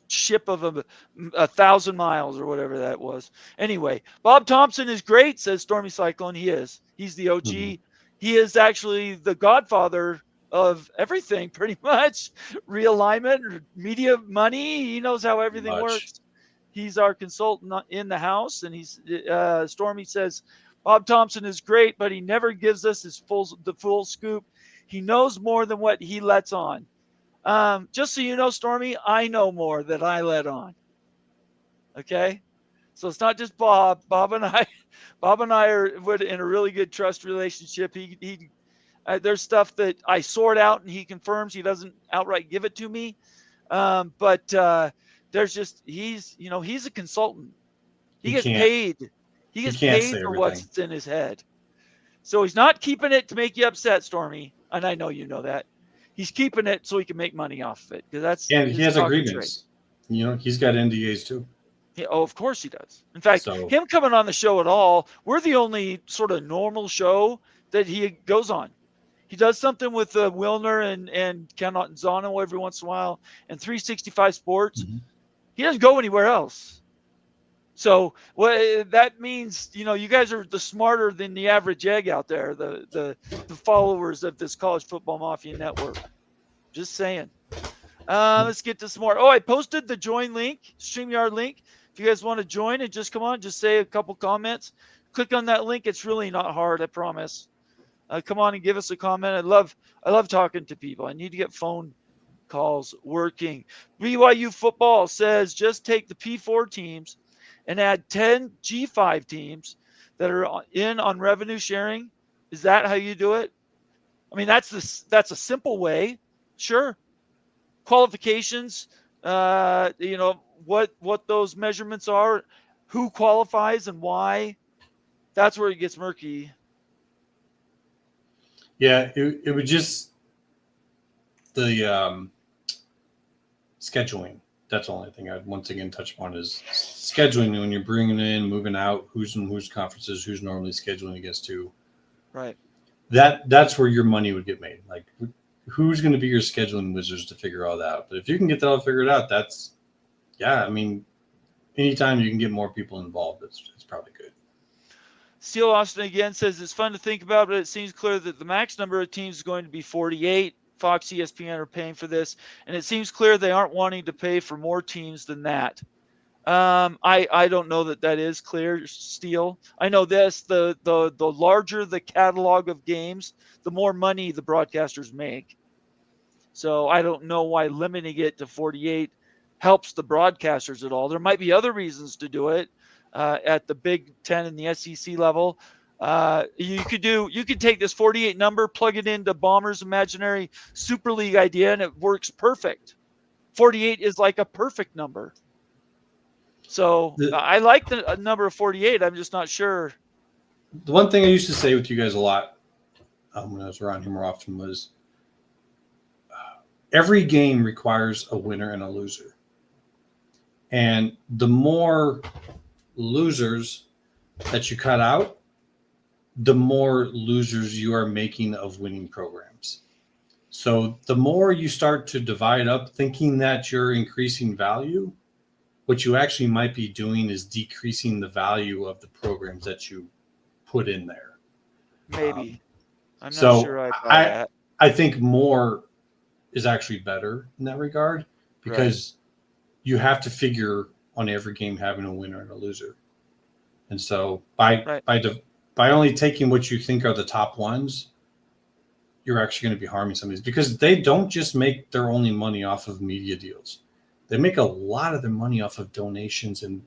ship of 1,000 miles or whatever that was. Anyway, Bob Thompson is great, says Stormy Cyclone. He's the OG. Mm-hmm. He is actually the godfather of everything, pretty much. Realignment, media money. He knows how everything works. He's our consultant in the house, and Stormy says Bob Thompson is great, but he never gives us the full scoop. He knows more than what he lets on. Just so you know, Stormy, I know more than I let on. Okay? So it's not just Bob. Bob and I are in a really good trust relationship. There's stuff that I sort out and he confirms. He doesn't outright give it to me. But there's just, he's a consultant. He gets paid He gets can't paid say for everything. what's in his head. So he's not keeping it to make you upset, Stormy. And I know you know that. He's keeping it so he can make money off of it, because that's And his he has stock and agreements. He's got NDAs too. trade. Oh, of course he does. In fact, So him coming on the show at all, we're the only sort of normal show that he goes on. He does something with Wilner and Ken Zano every once in a while, and 365 Sports. He doesn't go anywhere else. So that means, you guys are the smarter than the average egg out there, the followers of this College Football Mafia network. Just saying. Let's get to some more. Oh, I posted the join link, StreamYard link. If you guys want to join and just come on, just say a couple comments. Click on that link. It's really not hard, I promise. Come on and give us a comment. I love talking to people. I need to get phone calls working. BYU football says just take the P4 teams and add 10 G5 teams that are in on revenue sharing. Is that how you do it? I mean, that's a simple way. Sure. Qualifications, what those measurements are, who qualifies and why. That's where it gets murky. Yeah, it would just the scheduling. That's the only thing I'd once again touch upon is scheduling. When you're bringing in, moving out, who's in whose conferences, who's normally scheduling against who. Right. That's where your money would get made. Like, who's going to be your scheduling wizards to figure all that out? But if you can get that all figured out, I mean, anytime you can get more people involved, it's probably good. Steele Austin again says it's fun to think about, but it seems clear that the max number of teams is going to be 48. Fox, ESPN are paying for this, and it seems clear they aren't wanting to pay for more teams than that. I don't know that is clear, Steele. I know this: the larger the catalog of games, the more money the broadcasters make. So I don't know why limiting it to 48 helps the broadcasters at all. There might be other reasons to do it at the Big Ten and the SEC level. You could take this 48 number, plug it into Bombers' imaginary Super League idea, and it works perfect. 48 is like a perfect number. So I like the number of 48. I'm just not sure. The one thing I used to say with you guys a lot when I was around here more often was every game requires a winner and a loser. And the more losers that you cut out, the more losers you are making of winning programs. So the more you start to divide up thinking that you're increasing value, what you actually might be doing is decreasing the value of the programs that you put in there. Maybe. I'm not sure I buy that. I think more is actually better in that regard because you have to figure on every game having a winner and a loser. And so by only taking what you think are the top ones, you're actually going to be harming some of these because they don't just make their only money off of media deals. They make a lot of their money off of donations and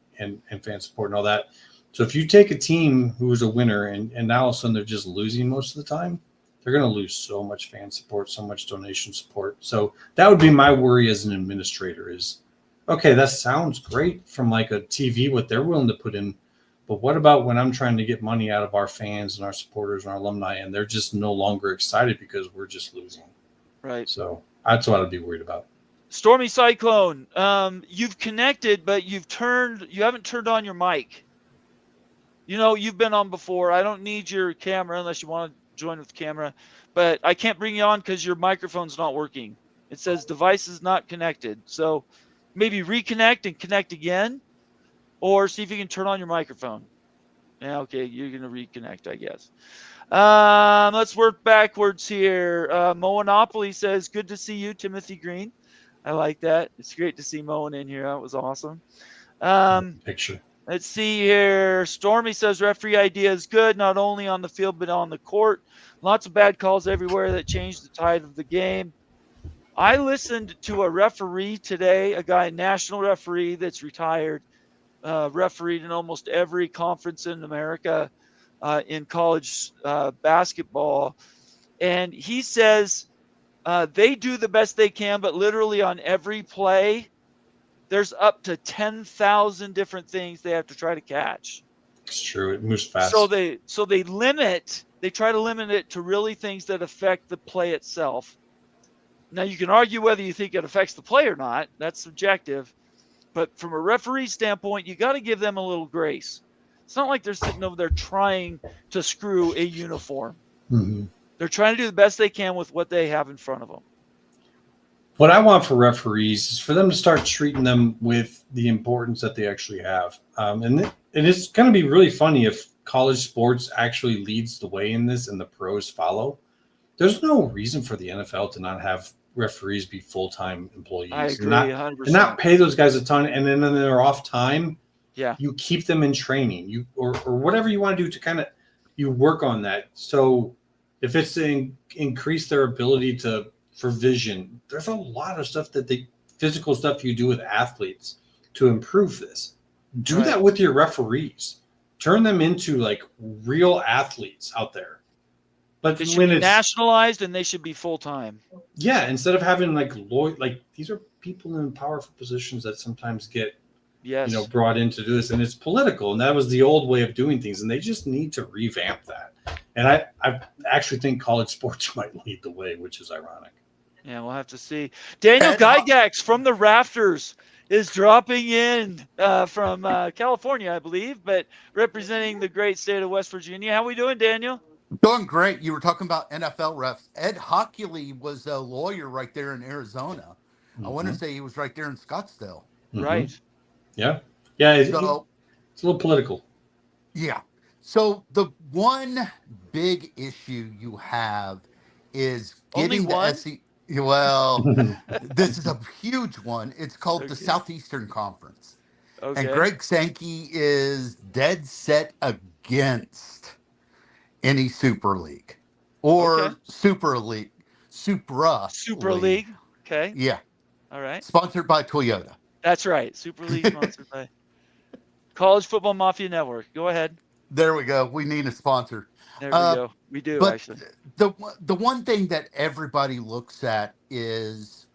fan support and all that. So if you take a team who's a winner and now all of a sudden they're just losing most of the time, they're going to lose so much fan support, so much donation support. So that would be my worry as an administrator is, okay, that sounds great from like a TV, what they're willing to put in. But what about when I'm trying to get money out of our fans and our supporters and our alumni, and they're just no longer excited because we're just losing? Right. So that's what I'd be worried about. Stormy Cyclone, you've connected, but you haven't turned on your mic. You've been on before. I don't need your camera unless you want to join with the camera, but I can't bring you on because your microphone's not working. It says device is not connected. So maybe reconnect and connect again, or see if you can turn on your microphone. Yeah, okay, you're going to reconnect, I guess. Let's work backwards here. Monopoly says, good to see you, Timothy Green. I like that. It's great to see Moen in here. That was awesome. Picture. Let's see here. Stormy says referee idea is good, not only on the field but on the court. Lots of bad calls everywhere that changed the tide of the game. I listened to a referee today, a guy, national referee that's retired, refereed in almost every conference in America in college basketball. And he says they do the best they can, but literally on every play, there's up to 10,000 different things they have to try to catch. It's true. It moves fast. So they try to limit it to really things that affect the play itself. Now you can argue whether you think it affects the play or not. That's subjective. But from a referee standpoint, you got to give them a little grace. It's not like they're sitting over there trying to screw a uniform. Mm-hmm. They're trying to do the best they can with what they have in front of them. What I want for referees is for them to start treating them with the importance that they actually have. And it's going to be really funny if college sports actually leads the way in this and the pros follow. There's no reason for the NFL to not have referees be full-time employees. I agree 100%. And not pay those guys a ton, and then they're off time. Yeah, you keep them in training, or whatever you want to do to kind of you work on that. So if it's to increase their ability for vision, there's a lot of stuff physical stuff you do with athletes to improve this. Do that with your referees. Turn them into like real athletes out there. But they should be nationalized and they should be full time. Yeah, instead of having like these are people in powerful positions that sometimes get brought in to do this, and it's political, and that was the old way of doing things, and they just need to revamp that. And I actually think college sports might lead the way, which is ironic. Yeah, we'll have to see. Daniel Gygax from the rafters is dropping in from California, I believe, but representing the great state of West Virginia. How we doing, Daniel? Doing great. You were talking about NFL refs. Ed Hockley was a lawyer right there in Arizona. Mm-hmm. I want to say he was right there in Scottsdale. Mm-hmm. Right. Yeah. Yeah. It's a little political. Yeah. So the one big issue you have is getting the SEC. Well, this is a huge one. It's called the Southeastern Conference. Okay. And Greg Sankey is dead set against any Super League or Super League. Okay. Yeah. All right. Sponsored by Toyota. That's right. Super League sponsored by College Football Mafia Network. Go ahead. There we go. We need a sponsor. There we go. We do, but actually. The one thing that everybody looks at is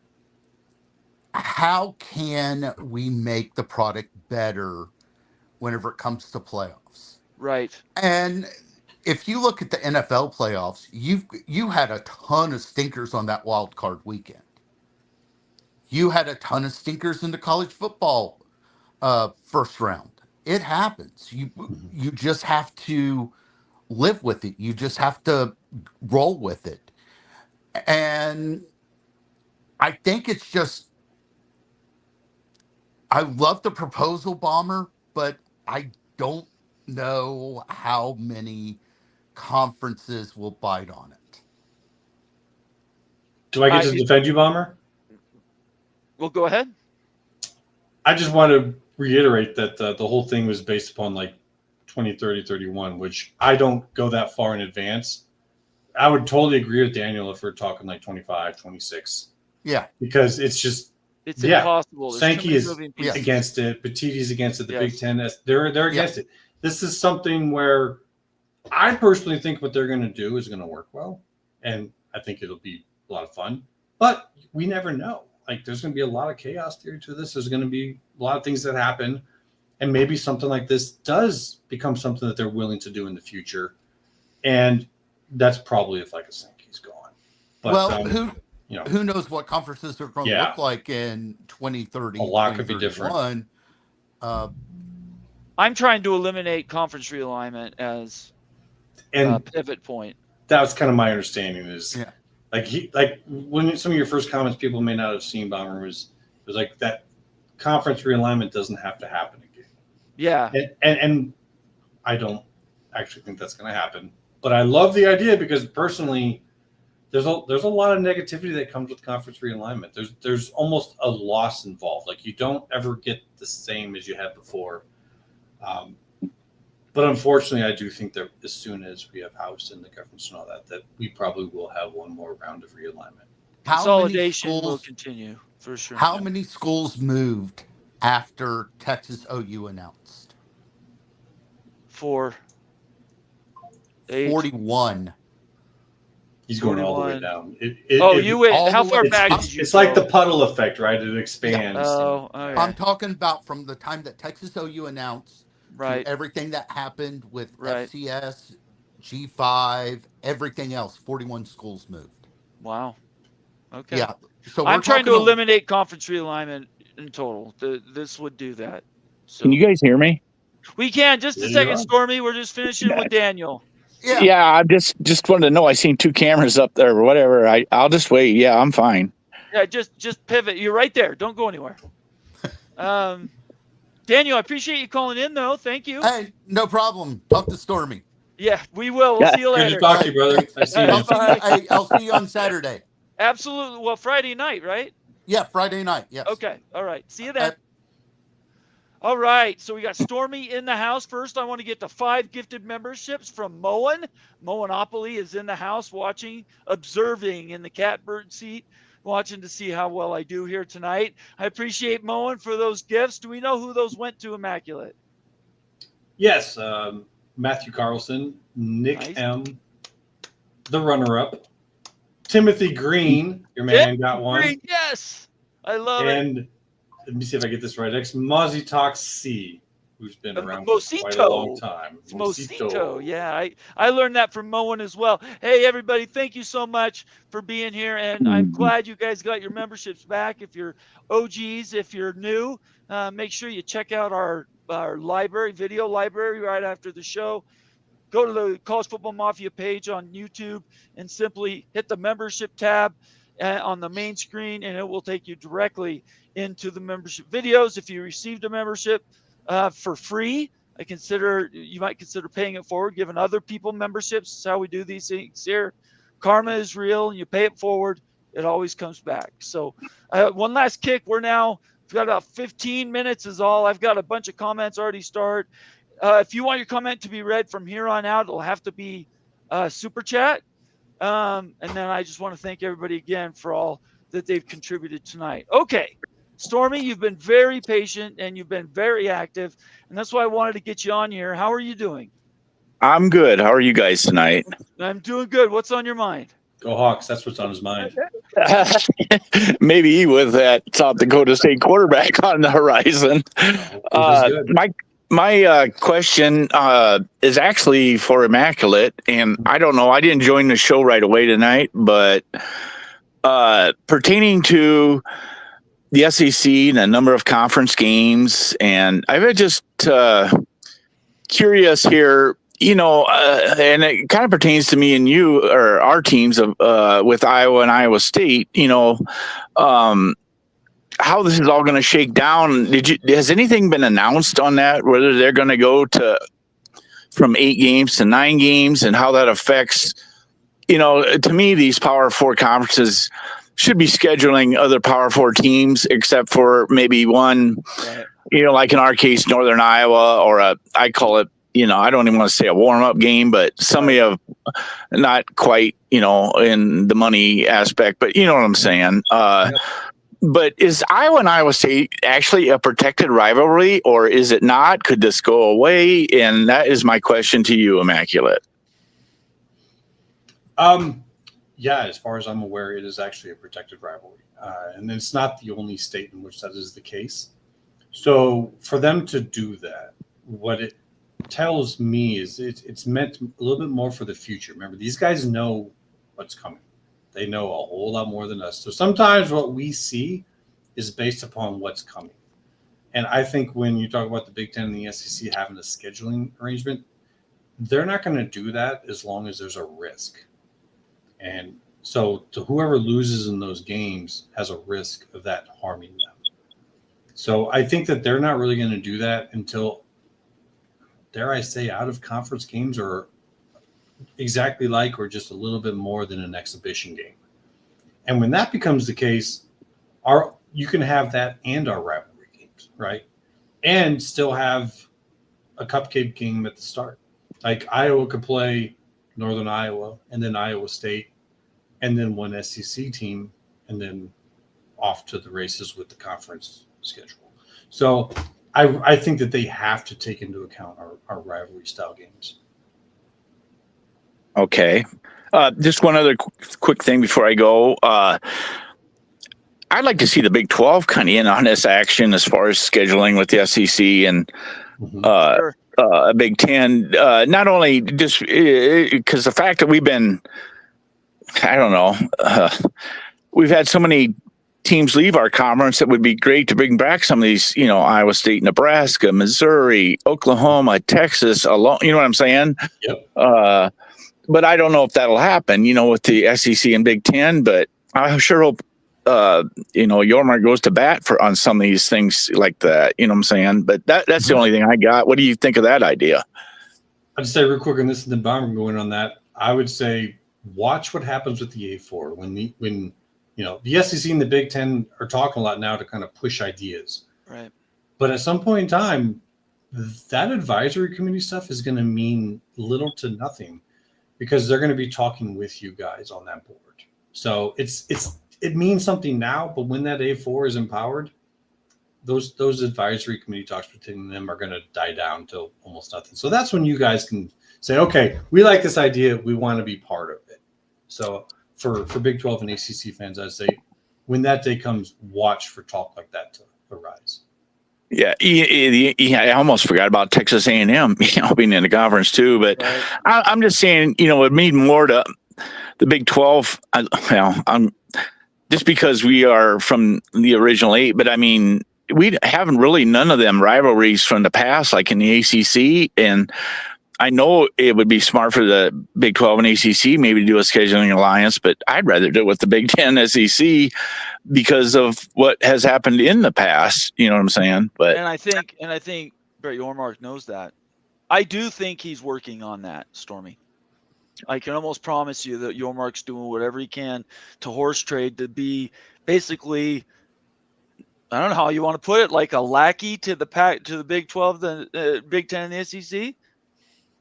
how can we make the product better whenever it comes to playoffs? Right. And if you look at the NFL playoffs, you had a ton of stinkers on that wild card weekend. You had a ton of stinkers in the college football first round. It happens. You just have to live with it. You just have to roll with it. And I think it's just, I love the proposal, Bomber, but I don't know how many conferences will bite on it. Do I get to defend you, Bomber? Well, go ahead. I just want to reiterate that the whole thing was based upon like 20, 30, 31, which I don't go that far in advance. I would totally agree with Daniel if we're talking like 25, 26. Yeah. Because it's just it's impossible. Sankey is against it. Petitti's against it. The Big Ten, they're against it. This is something where I personally think what they're going to do is going to work well. And I think it'll be a lot of fun. But we never know. Like, there's going to be a lot of chaos theory to this. There's going to be a lot of things that happen. And maybe something like this does become something that they're willing to do in the future. And that's probably if like a Sankey's gone. But, who knows what conferences are going to look like in 2030. A lot could be different. I'm trying to eliminate conference realignment as a pivot point. That was kind of my understanding is like when some of your first comments people may not have seen, Bomber, was like that conference realignment doesn't have to happen again. Yeah. And I don't actually think that's going to happen. But I love the idea because personally, there's a lot of negativity that comes with conference realignment. There's almost a loss involved. Like you don't ever get the same as you had before. But unfortunately, I do think that as soon as we have House and the governance and all that we probably will have one more round of realignment. Consolidation will continue for sure. How many schools moved after Texas OU announced? 41. He's going all the way down. You went. How far back did you go? It's like the puddle effect, right? It expands. Yeah. Oh, yeah. I'm talking about from the time that Texas OU announced through Right. everything that happened with Right. FCS, G5, everything else. 41 schools moved. Wow. Okay. Yeah. So we're I'm trying to talking. eliminate conference realignment in total. This would do that. Can you So guys hear me? we can. Just a Yeah, you second, are. Stormy. We're just finishing with Daniel. Yeah. Yeah, I just wanted to know. I seen 2 cameras up there or whatever. I'll just wait. Yeah, I'm fine. Yeah, just pivot. You're right there. Don't go anywhere. Daniel, I appreciate you calling in, though. Thank you. Hey, no problem. Talk to Stormy. Yeah, we will. We'll Yeah. see you Good later. to talk to you, brother. I see All you. right, bye. I'll see you on Saturday. Absolutely. Well, Friday night, right? Yeah, Friday night. Yes. Okay. All right. See you then. All right. So we got Stormy in the house. First, I want to get the 5 gifted memberships from Moen. Moenopoly is in the house watching, observing in the catbird seat, watching to see how well I do here tonight. I appreciate Moen for those gifts. Do we know who those went to, Immaculate? Yes, Matthew Carlson, Nick Nice. M, the runner-up, Timothy Green, your man got one, Great. Yes. I love it. and let me see if I get this right. Mozzie Talk C, who's been around for quite a long time. It's Mosito. Yeah, I learned that from Moen as well. Hey, everybody, thank you so much for being here. And I'm glad you guys got your memberships back. If you're OGs, if you're new, make sure you check out our library, video library right after the show. Go to the College Football Mafia page on YouTube and simply hit the membership tab on the main screen, and it will take you directly into the membership videos. If you received a membership for free, you might consider paying it forward, giving other people memberships. That's how we do these things here. Karma is real, and you pay it forward, it always comes back. So one last kick. We've got about 15 minutes is all. I've got a bunch of comments already started. If you want your comment to be read from here on out, it'll have to be super chat. And then I just want to thank everybody again for all that they've contributed tonight. Okay, Stormy, you've been very patient and you've been very active, and that's why I wanted to get you on here. How are you doing? I'm good. How are you guys tonight? I'm doing good. What's on your mind? Go Hawks, that's what's on his mind. Maybe with that South Dakota State quarterback on the horizon. My question is actually for Immaculate, and I don't know. I didn't join the show right away tonight, but pertaining to the SEC and a number of conference games, and I was just curious here. And it kind of pertains to me and you, or our teams with Iowa and Iowa State. How this is all going to shake down. Has anything been announced on that? Whether they're going to go from 8 games to 9 games, and how that affects? To me, these Power 4 conferences should be scheduling other Power 4 teams, except for maybe one. Right. Like in our case, Northern Iowa, or I call it. I don't even want to say a warm-up game, but somebody of not quite, in the money aspect, but you know what I'm saying. But is Iowa and Iowa State actually a protected rivalry, or is it not? Could this go away? And that is my question to you, Immaculate. Yeah, as far as I'm aware, it is actually a protected rivalry. And it's not the only state in which that is the case. So for them to do that, what it tells me is it's meant a little bit more for the future. Remember, these guys know what's coming. They know a whole lot more than us. So sometimes what we see is based upon what's coming. And I think when you talk about the Big Ten and the SEC having a scheduling arrangement, they're not going to do that as long as there's a risk. And so to whoever loses in those games has a risk of that harming them. So I think that they're not really going to do that until, dare I say, out of conference games are exactly like or just a little bit more than an exhibition game. And when that becomes the case, you can have that and our rivalry games, right? And still have a cupcake game at the start. Like Iowa could play Northern Iowa and then Iowa State and then one SEC team and then off to the races with the conference schedule. So I think that they have to take into account our rivalry style games. Okay. Just one other quick thing before I go. I'd like to see the Big 12 kind of in on this action as far as scheduling with the SEC and Big Ten. Not only just because the fact that we've been, I don't know, we've had so many teams leave our conference. It would be great to bring back some of these, Iowa State, Nebraska, Missouri, Oklahoma, Texas alone. You know what I'm saying? Yep. But I don't know if that'll happen, with the SEC and Big Ten. But I sure hope, Yormark goes to bat on some of these things like that. You know what I'm saying? But that's the only thing I got. What do you think of that idea? I'll just say real quick, and this is the bomb going on that. I would say watch what happens with the A4 when the SEC and the Big Ten are talking a lot now to kind of push ideas. Right. But at some point in time, that advisory committee stuff is going to mean little to nothing because they're going to be talking with you guys on that board. So it means something now, but when that A4 is empowered, those advisory committee talks between them are going to die down to almost nothing. So that's when you guys can say, okay, we like this idea. We want to be part of it. So for Big 12 and ACC fans, I'd say when that day comes, watch for talk like that to arise. Yeah, I almost forgot about Texas A&M, being in the conference too. But right. I'm just saying, it would mean more to the Big 12. I'm just because we are from the original 8, but I mean, we haven't really none of them rivalries from the past, like in the ACC. And I know it would be smart for the Big 12 and ACC maybe to do a scheduling alliance, but I'd rather do it with the Big 10 SEC because of what has happened in the past. You know what I'm saying? But I think Brett Yormark knows that. I do think he's working on that, Stormy. I can almost promise you that Yormark's doing whatever he can to horse trade to be basically, I don't know how you want to put it, like a lackey to the Big 12, the Big 10, and the SEC.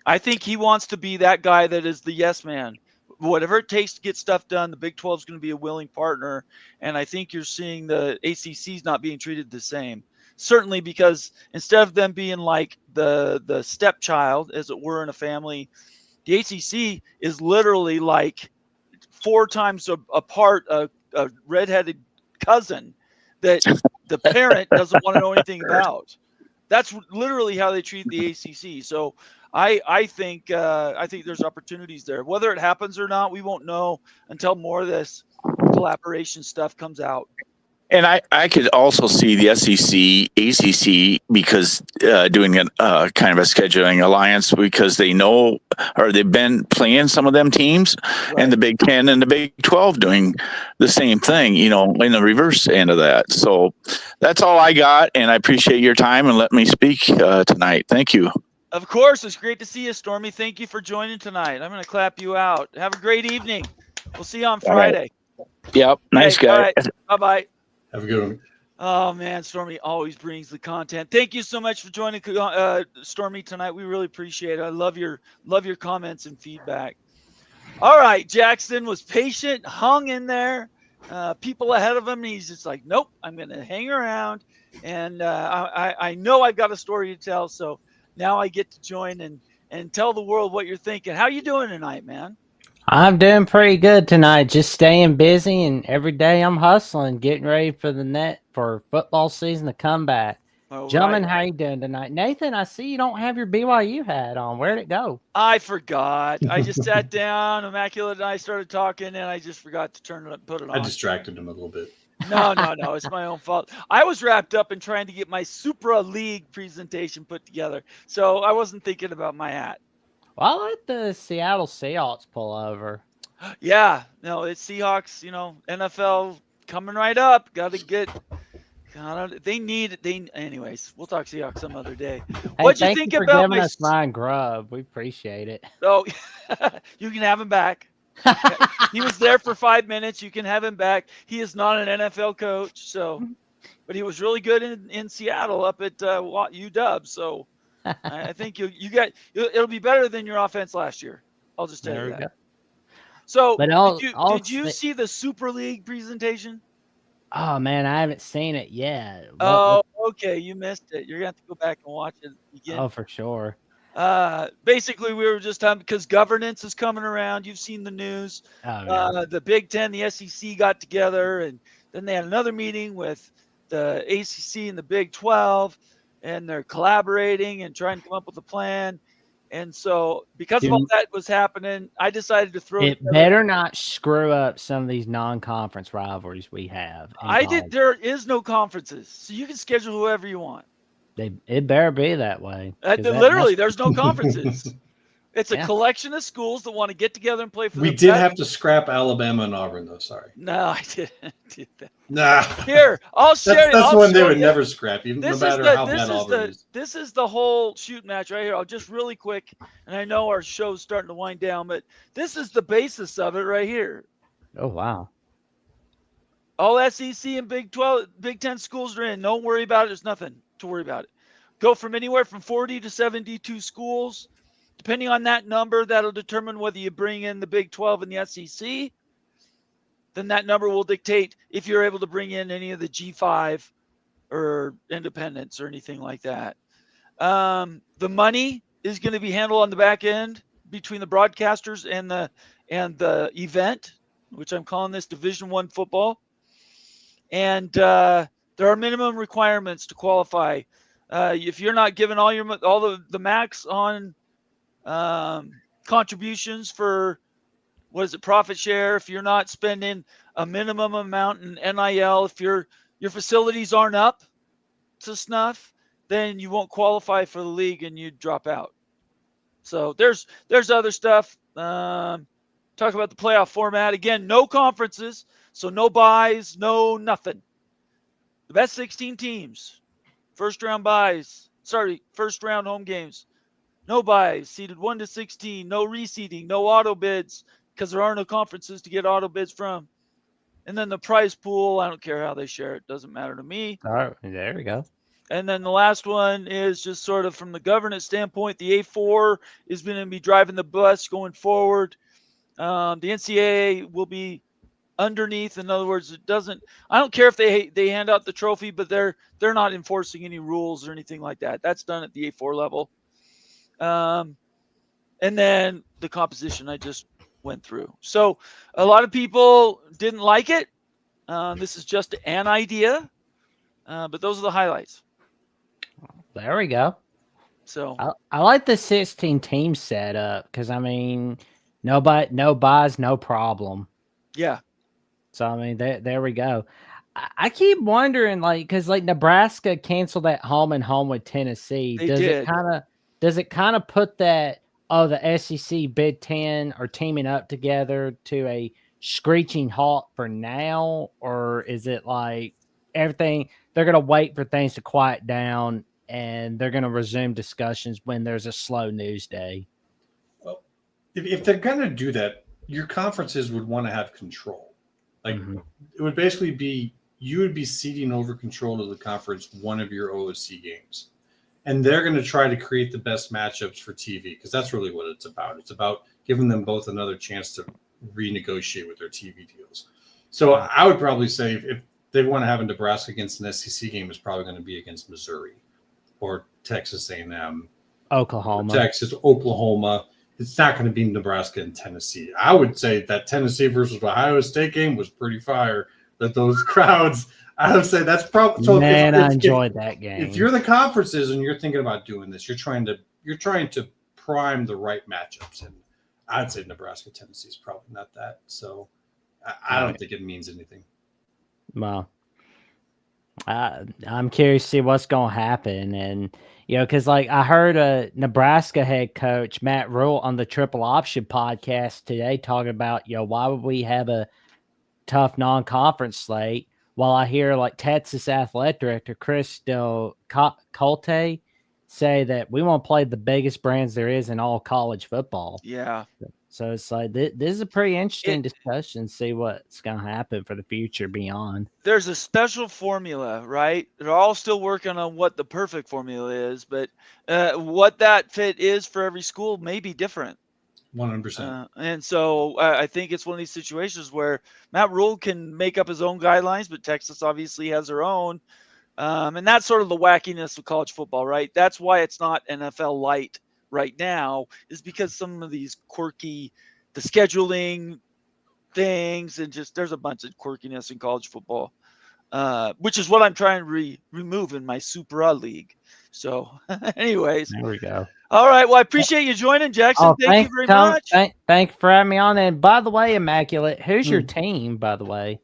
I think he wants to be that guy that is the yes man. Whatever it takes to get stuff done, the Big 12 is going to be a willing partner. And I think you're seeing the ACC's not being treated the same. Certainly because instead of them being like the stepchild, as it were, in a family, the ACC is literally like 4 times apart a redheaded cousin that the parent doesn't want to know anything about. That's literally how they treat the ACC. So I think there's opportunities there. Whether it happens or not, we won't know until more of this collaboration stuff comes out. And I could also see the SEC, ACC, because doing a kind of a scheduling alliance because they know or they've been playing some of them teams, right. And the Big 10 and the Big 12 doing the same thing, in the reverse end of that. So that's all I got, and I appreciate your time and let me speak tonight. Thank you. Of course, it's great to see you, Stormy. Thank you for joining tonight. I'm going to clap you out. Have a great evening. We'll see you on Friday. Right. Yep. Nice guy. All right. Bye-bye. Have a good one. Oh, man, Stormy always brings the content. Thank you so much for joining Stormy tonight. We really appreciate it. I love your comments and feedback. All right, Jackson was patient, hung in there. People ahead of him, and he's just like, nope, I'm going to hang around. And I know I've got a story to tell, so now I get to join and tell the world what you're thinking. How you doing tonight, man? I'm doing pretty good tonight. Just staying busy, and every day I'm hustling, getting ready for football season to come back. Gentlemen, right. How you doing tonight? Nathan, I see you don't have your BYU hat on. Where'd it go? I forgot. I just sat down. Immaculate and I started talking, and I just forgot to put it on. I distracted him a little bit. No. It's my own fault. I was wrapped up in trying to get my Supra League presentation put together, so I wasn't thinking about my hat. Well, I let the Seattle Seahawks pull over. Yeah. No, it's Seahawks, NFL coming right up. Got to get anyways, we'll talk Seahawks some other day. What'd you think about giving us Ryan Grubb? We appreciate it. Oh, you can have him back. He was there for 5 minutes. You can have him back. He is not an NFL coach, but he was really good in Seattle up at UW. So I think it'll be better than your offense last year. I'll just tell you that. Go. So did you see the Super League presentation? Oh man, I haven't seen it yet. Okay, you missed it. You're gonna have to go back and watch it again. Oh, for sure. Basically, we were just talking because governance is coming around. You've seen the news. Oh, yeah. The Big 10, the SEC got together, and then they had another meeting with the ACC and the Big 12. and they're collaborating and trying to come up with a plan. And so because of all that was happening, I decided to throw it better not screw up some of these non-conference rivalries we have. There is no conferences, so you can schedule whoever you want. It better be that way. Literally, there's no conferences. It's a collection of schools that want to get together and play for. We did have to scrap Alabama and Auburn, though. Sorry. No, I didn't do that. Nah. Here, I'll share. That's one they would never scrap, even no matter how bad Auburn is. This is the whole shoot match right here. I'll just really quick, and I know our show's starting to wind down, but this is the basis of it right here. Oh wow. All SEC and Big 12, Big 10 schools are in. Don't worry about it. There's nothing to worry about it. Go from anywhere from 40 to 72 schools. Depending on that number, that'll determine whether you bring in the Big 12 and the SEC. Then that number will dictate if you're able to bring in any of the G5 or independents or anything like that. The money is going to be handled on the back end between the broadcasters and the event, which I'm calling this Division I football. And there are minimum requirements to qualify. If you're not given all the max on contributions for profit share, if you're not spending a minimum amount in NIL, if your facilities aren't up to snuff, then you won't qualify for the league and you drop out. So there's other stuff. Talk about the playoff format again. No conferences, so no buys, no nothing. The best 16 teams, first round home games. No buys, seeded 1 to 16, no reseeding, no auto bids, because there are no conferences to get auto bids from. And then the prize pool, I don't care how they share it, doesn't matter to me. All right, there we go. And then the last one is just sort of from the governance standpoint, the A4 is going to be driving the bus going forward. The NCAA will be underneath. In other words, I don't care if they hand out the trophy, but they're not enforcing any rules or anything like that. That's done at the A4 level. And then the composition I just went through. So a lot of people didn't like it. This is just an idea, but those are the highlights. There we go. So I like the 16 team setup because no buys, no problem. Yeah. So there we go. I keep wondering, because Nebraska canceled that home and home with Tennessee. Does it kind of put that the SEC Big 10 are teaming up together to a screeching halt for now, or is it like everything they're going to wait for things to quiet down and they're going to resume discussions when there's a slow news day? Well, if they're going to do that, your conferences would want to have control. It would basically be you would be ceding over control of the conference one of your OSC games. And they're going to try to create the best matchups for TV because that's really what it's about. It's about giving them both another chance to renegotiate with their TV deals. So I would probably say if they want to have a Nebraska against an SEC game, it's probably going to be against Missouri or Texas A&M, Oklahoma. It's not going to be Nebraska and Tennessee. I would say that Tennessee versus Ohio State game was pretty fire. That those crowds. I would say that's probably. So I enjoyed that game. If you're the conferences and you're thinking about doing this, you're trying to prime the right matchups, and I'd say Nebraska Tennessee is probably not that. So I don't think it means anything. Well, I'm curious to see what's going to happen, and because I heard a Nebraska head coach Matt Rule on the Triple Option podcast today talking about why would we have a tough non-conference slate. While I hear Texas Athletic Director Chris Del Colte say that we want to play the biggest brands there is in all college football. Yeah. So it's this is a pretty interesting discussion. See what's going to happen for the future beyond. There's a special formula, right? They're all still working on what the perfect formula is, but what that fit is for every school may be different. 100%. And so I think it's one of these situations where Matt Rule can make up his own guidelines, but Texas obviously has their own. And that's sort of the wackiness of college football, right? That's why it's not NFL light right now, is because some of these the scheduling things, and just there's a bunch of quirkiness in college football, which is what I'm trying to remove in my Super A League. So, anyways, There we go. all right. Well, I appreciate you joining, Jackson. Oh, Thank you very much. Thank you for having me on. And by the way, Immaculate, who's your Hmm. team, by the way?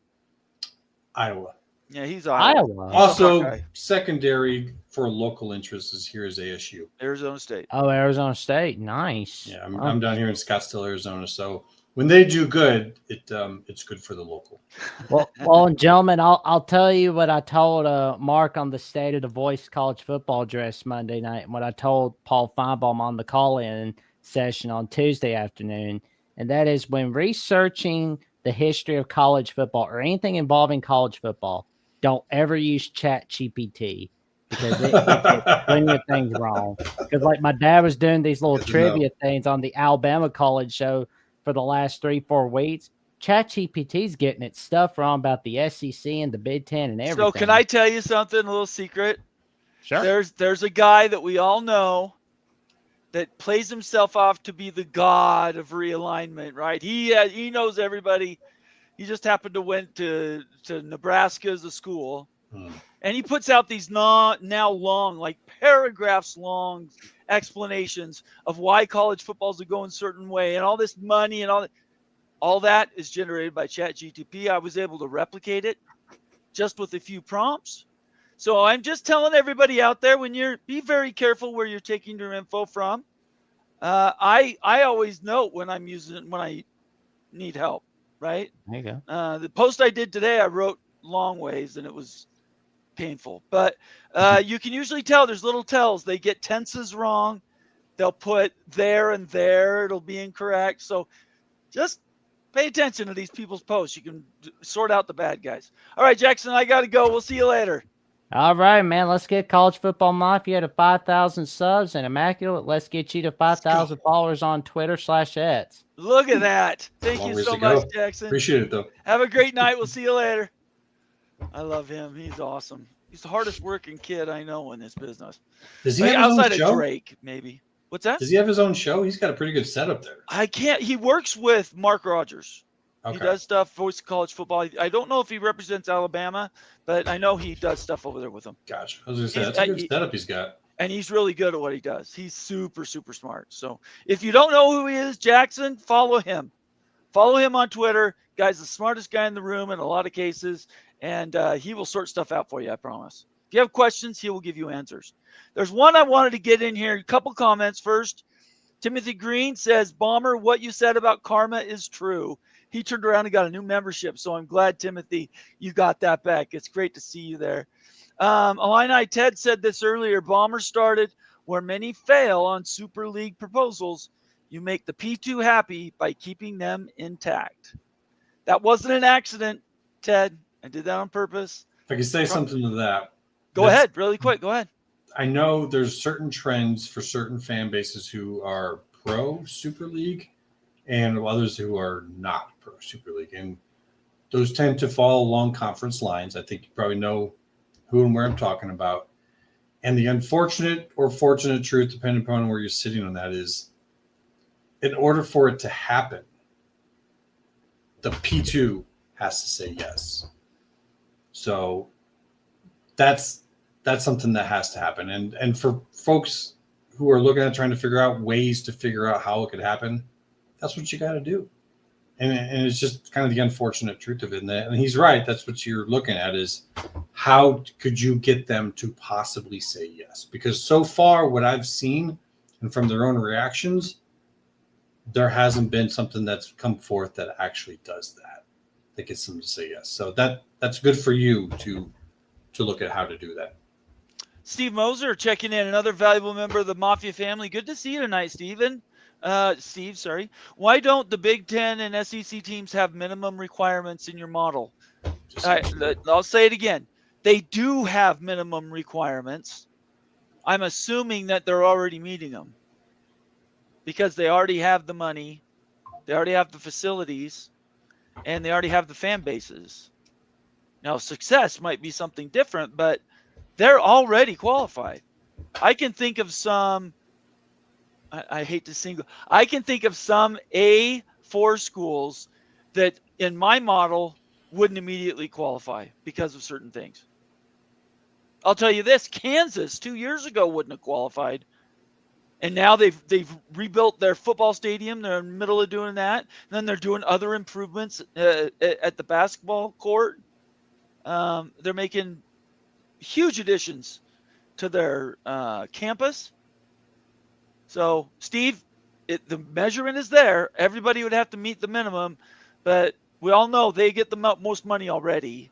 Iowa. Yeah, he's Iowa. He's a Also, Hawkeye. secondary for local interests is here is ASU. Arizona State. Oh, Arizona State. Nice. Yeah, I'm down here in Scottsdale, Arizona. So when they do good, it's good for the local. Well, gentlemen, I'll tell you what I told Mark on the State of the Voice college football address Monday night, and what I told Paul Feinbaum on the call-in session on Tuesday afternoon, and that is when researching the history of college football or anything involving college football, don't ever use ChatGPT because it gets plenty of things wrong. Because like my dad was doing these little trivia things on the Alabama college show for the last 3-4 weeks. ChatGPT's getting its stuff wrong about the SEC and the Big Ten and everything. So can I tell you something, a little secret? Sure. There's a guy that we all know that plays himself off to be the god of realignment, right? He knows everybody. He just happened to went to Nebraska as a school. And he puts out these now long, like paragraphs long explanations of why college footballs are going a certain way and all this money and all that is generated by ChatGPT. I was able to replicate it just with a few prompts. So I'm just telling everybody out there, be very careful where you're taking your info from. I always note when I need help, right? There you go. The post I did today, I wrote long ways and it was painful, but you can usually tell there's little tells. They get tenses wrong. They'll put there and there. It'll be incorrect. So just pay attention to these people's posts. You can sort out the bad guys. All right, Jackson, I got to go. We'll see you later. All right, man. Let's get College Football Mafia to 5,000 subs, and Immaculate, let's get you to 5,000 followers on Twitter/X. Look at that. Thank you so much, Jackson. Appreciate it, though. Have a great night. We'll see you later. I love him. He's awesome. He's the hardest working kid I know in this business. Does he have his outside own show? of Drake, maybe. What's that? Does he have his own show? He's got a pretty good setup there. He works with Mark Rogers. Okay. He does stuff, Voice of College Football. I don't know if he represents Alabama, but I know he does stuff over there with them. Gotcha. I was going to say, that's a good setup he's got. And he's really good at what he does. He's super, super smart. So if you don't know who he is, Jackson, follow him. Follow him on Twitter. Guy's the smartest guy in the room in a lot of cases, and he will sort stuff out for you, I promise. If you have questions, he will give you answers. There's one I wanted to get in here. A couple comments first. Timothy Green says, Bomber, what you said about karma is true. He turned around and got a new membership, so I'm glad, Timothy, you got that back. It's great to see you there. Illini Ted said this earlier. Bomber started where many fail on Super League proposals. You make the P2 happy by keeping them intact. That wasn't an accident, Ted. I did that on purpose. If I could say something to that. Go ahead, really quick. Go ahead. I know there's certain trends for certain fan bases who are pro Super League and others who are not pro Super League. And those tend to fall along conference lines. I think you probably know who and where I'm talking about. And the unfortunate or fortunate truth, depending upon where you're sitting on that, is in order for it to happen, the P2 has to say yes. So that's something that has to happen. And for folks who are looking at trying to figure out ways to figure out how it could happen, that's what you got to do. And it's just kind of the unfortunate truth of it. And he's right. That's what you're looking at is how could you get them to possibly say yes? Because so far what I've seen and from their own reactions, there hasn't been something that's come forth that actually does that gets them to say yes. So that's good for you to look at how to do that. Steve Moser checking in, another valuable member of the Mafia family. Good to see you tonight, Steve, sorry. Why don't the Big Ten and SEC teams have minimum requirements in your model? I'll say it again. They do have minimum requirements. I'm assuming that they're already meeting them because they already have the money, they already have the facilities, and they already have the fan bases. Now, success might be something different, but they're already qualified. I can think of some, I hate to single, I can think of some A4 schools that in my model wouldn't immediately qualify because of certain things. I'll tell you this: Kansas 2 years ago wouldn't have qualified, and now they've rebuilt their football stadium. They're in the middle of doing that. And then they're doing other improvements at the basketball court. They're making huge additions to their campus. So, Steve, the measurement is there. Everybody would have to meet the minimum, but we all know they get the most money already.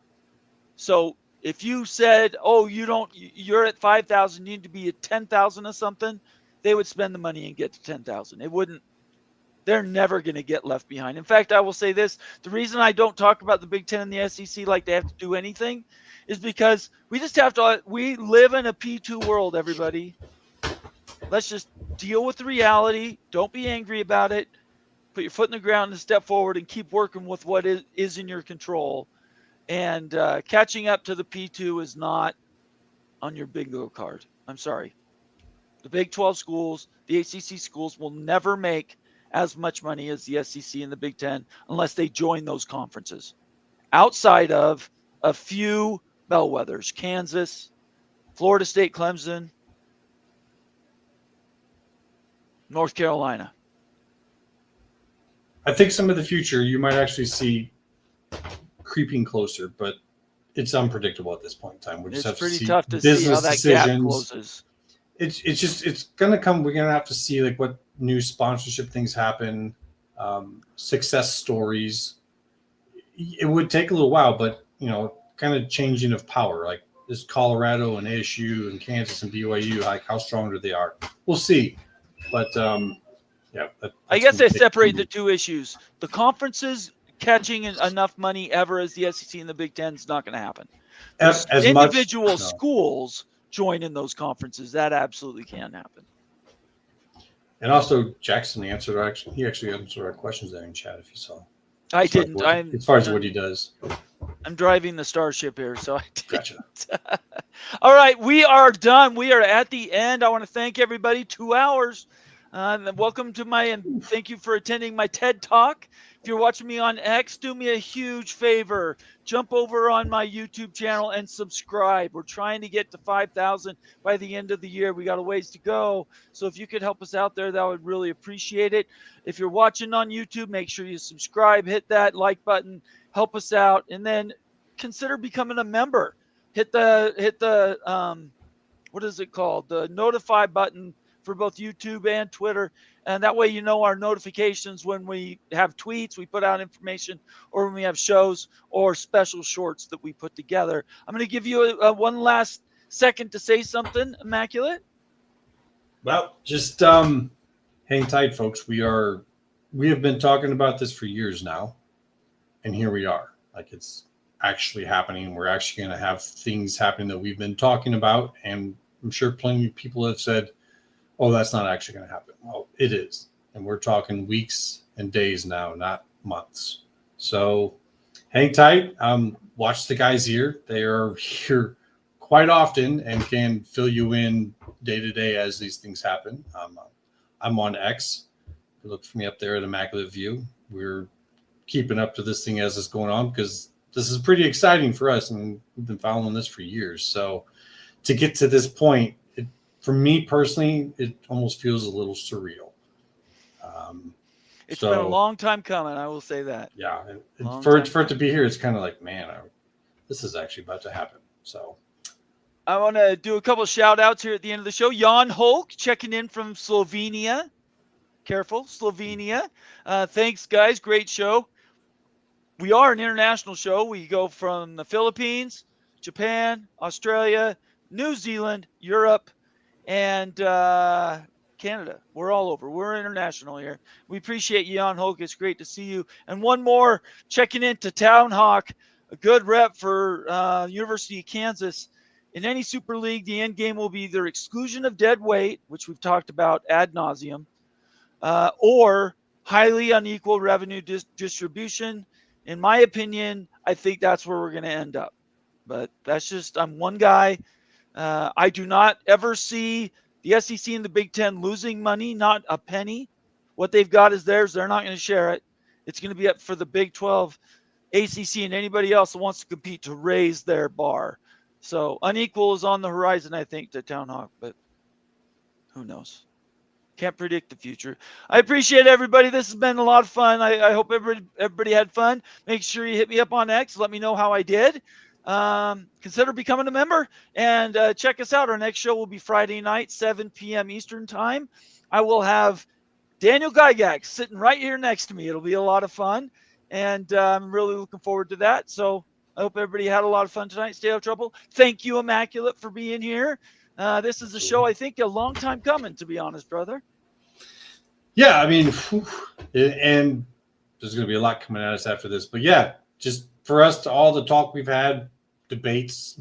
So if you said, oh, you're at 5,000, you need to be at 10,000 or something, they would spend the money and get to 10,000. They're never going to get left behind. In fact, I will say this: the reason I don't talk about the Big Ten and the SEC like they have to do anything is because we live in a P2 world, everybody. Let's just deal with the reality. Don't be angry about it. Put your foot in the ground and step forward and keep working with what is in your control. And catching up to the P2 is not on your bingo card. I'm sorry. The Big 12 schools, the ACC schools will never make as much money as the SEC and the Big 10 unless they join those conferences. Outside of a few bellwethers, Kansas, Florida State, Clemson, North Carolina. I think some of the future you might actually see creeping closer, but it's unpredictable at this point in time. We just have to see tough to see how that gap closes. It's gonna come. We're gonna have to see like what new sponsorship things happen, success stories. It would take a little while, but kind of changing of power. Like this Colorado and ASU and Kansas and BYU, like how strong they are. We'll see. But I guess I separate the two issues. The conferences catching enough money ever as the SEC and the Big Ten is not going to happen. As individual schools join in those conferences, that absolutely can happen. And also, Jackson he actually answered our questions there in chat. If you saw, I didn't. As far as what he does, I'm driving the Starship here, so I didn't. Gotcha. All right, we are done. We are at the end. I want to thank everybody. 2 hours. Welcome to and thank you for attending my TED Talk. If you're watching me on X, do me a huge favor. Jump over on my YouTube channel and subscribe. We're trying to get to 5,000 by the end of the year. We got a ways to go. So if you could help us out there, that would really appreciate it. If you're watching on YouTube, make sure you subscribe, hit that like button, help us out, and then consider becoming a member. Hit the what is it called? The notify button for both YouTube and Twitter. And that way, our notifications when we have tweets, we put out information, or when we have shows or special shorts that we put together. I'm going to give you one last second to say something, Immaculate. Well, just hang tight, folks. We have been talking about this for years now, and here we are. Like it's actually happening. We're actually going to have things happening that we've been talking about, and I'm sure plenty of people have said, oh, that's not actually going to happen. Well, it is. And we're talking weeks and days now, not months. So hang tight. Watch the guys here. They are here quite often and can fill you in day to day as these things happen. I'm on X. Look for me up there at Immaculate View. We're keeping up to this thing as it's going on because this is pretty exciting for us. And we've been following this for years. So to get to this point, for me personally, it almost feels a little surreal. It's been a long time coming. I will say that. Yeah. For it to be here, it's kind of like, man, this is actually about to happen. So I want to do a couple of shout outs here at the end of the show. Jan Hulk checking in from Slovenia. Careful, Slovenia. Thanks, guys. Great show. We are an international show. We go from the Philippines, Japan, Australia, New Zealand, Europe, and Canada. We're all over. We're international here. We appreciate you, Jan Hulk. It's great to see you. And one more, checking into Town Hawk, a good rep for University of Kansas. In any Super League, the end game will be either exclusion of dead weight, which we've talked about ad nauseum, or highly unequal revenue distribution. In my opinion, I think that's where we're going to end up. But that's just, I'm one guy. I do not ever see the SEC and the Big Ten losing money, not a penny. What they've got is theirs. They're not going to share it. It's going to be up for the Big 12, ACC, and anybody else that wants to compete to raise their bar. So unequal is on the horizon, I think, to Town Hawk, but who knows? Can't predict the future. I appreciate everybody. This has been a lot of fun. I hope everybody had fun. Make sure you hit me up on X. Let me know how I did. Consider becoming a member and check us out. Our next show will be Friday night, 7 p.m. Eastern time. I will have Daniel Gygax sitting right here next to me. It'll be a lot of fun, and I'm really looking forward to that. So I hope everybody had a lot of fun tonight. Stay out of trouble. Thank you, Immaculate, for being here. This is a show, I think, a long time coming, to be honest, brother. Yeah, I mean, and there's going to be a lot coming at us after this. But yeah, just for us to all the talk we've had, debates,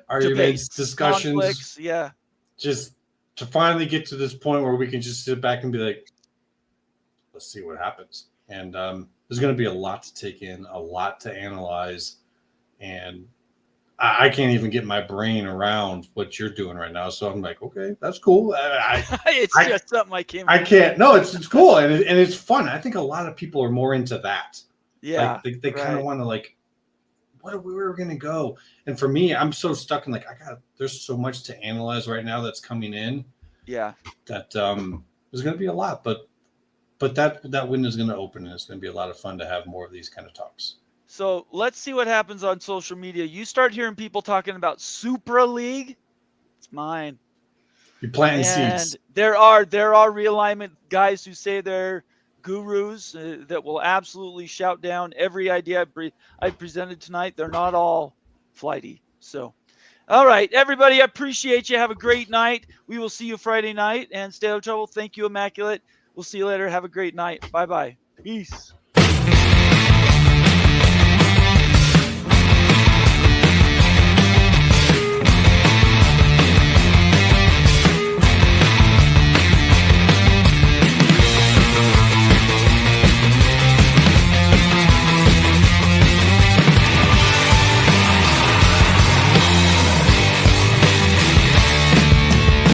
arguments, discussions, conflicts, yeah. Just to finally get to this point where we can just sit back and be like, let's see what happens. And there's going to be a lot to take in, a lot to analyze, and I can't even get my brain around what you're doing right now. So I'm like, okay, that's cool. It's just something I can't. I can't. No, it's cool and it's fun. I think a lot of people are more into that. Yeah, like they kind of want to like, where are we going to go? And for me, I'm so stuck in like there's so much to analyze right now that's coming in. Yeah, that there's going to be a lot, but that window is going to open and it's going to be a lot of fun to have more of these kind of talks. So let's see what happens on social media. You start hearing people talking about Supra League. It's mine. You're planting seeds. There are realignment guys who say they're gurus that will absolutely shout down every idea I presented tonight. They're not all flighty. So, all right, everybody, I appreciate you. Have a great night. We will see you Friday night, and stay out of trouble. Thank you, Immaculate. We'll see you later. Have a great night. Bye-bye. Peace.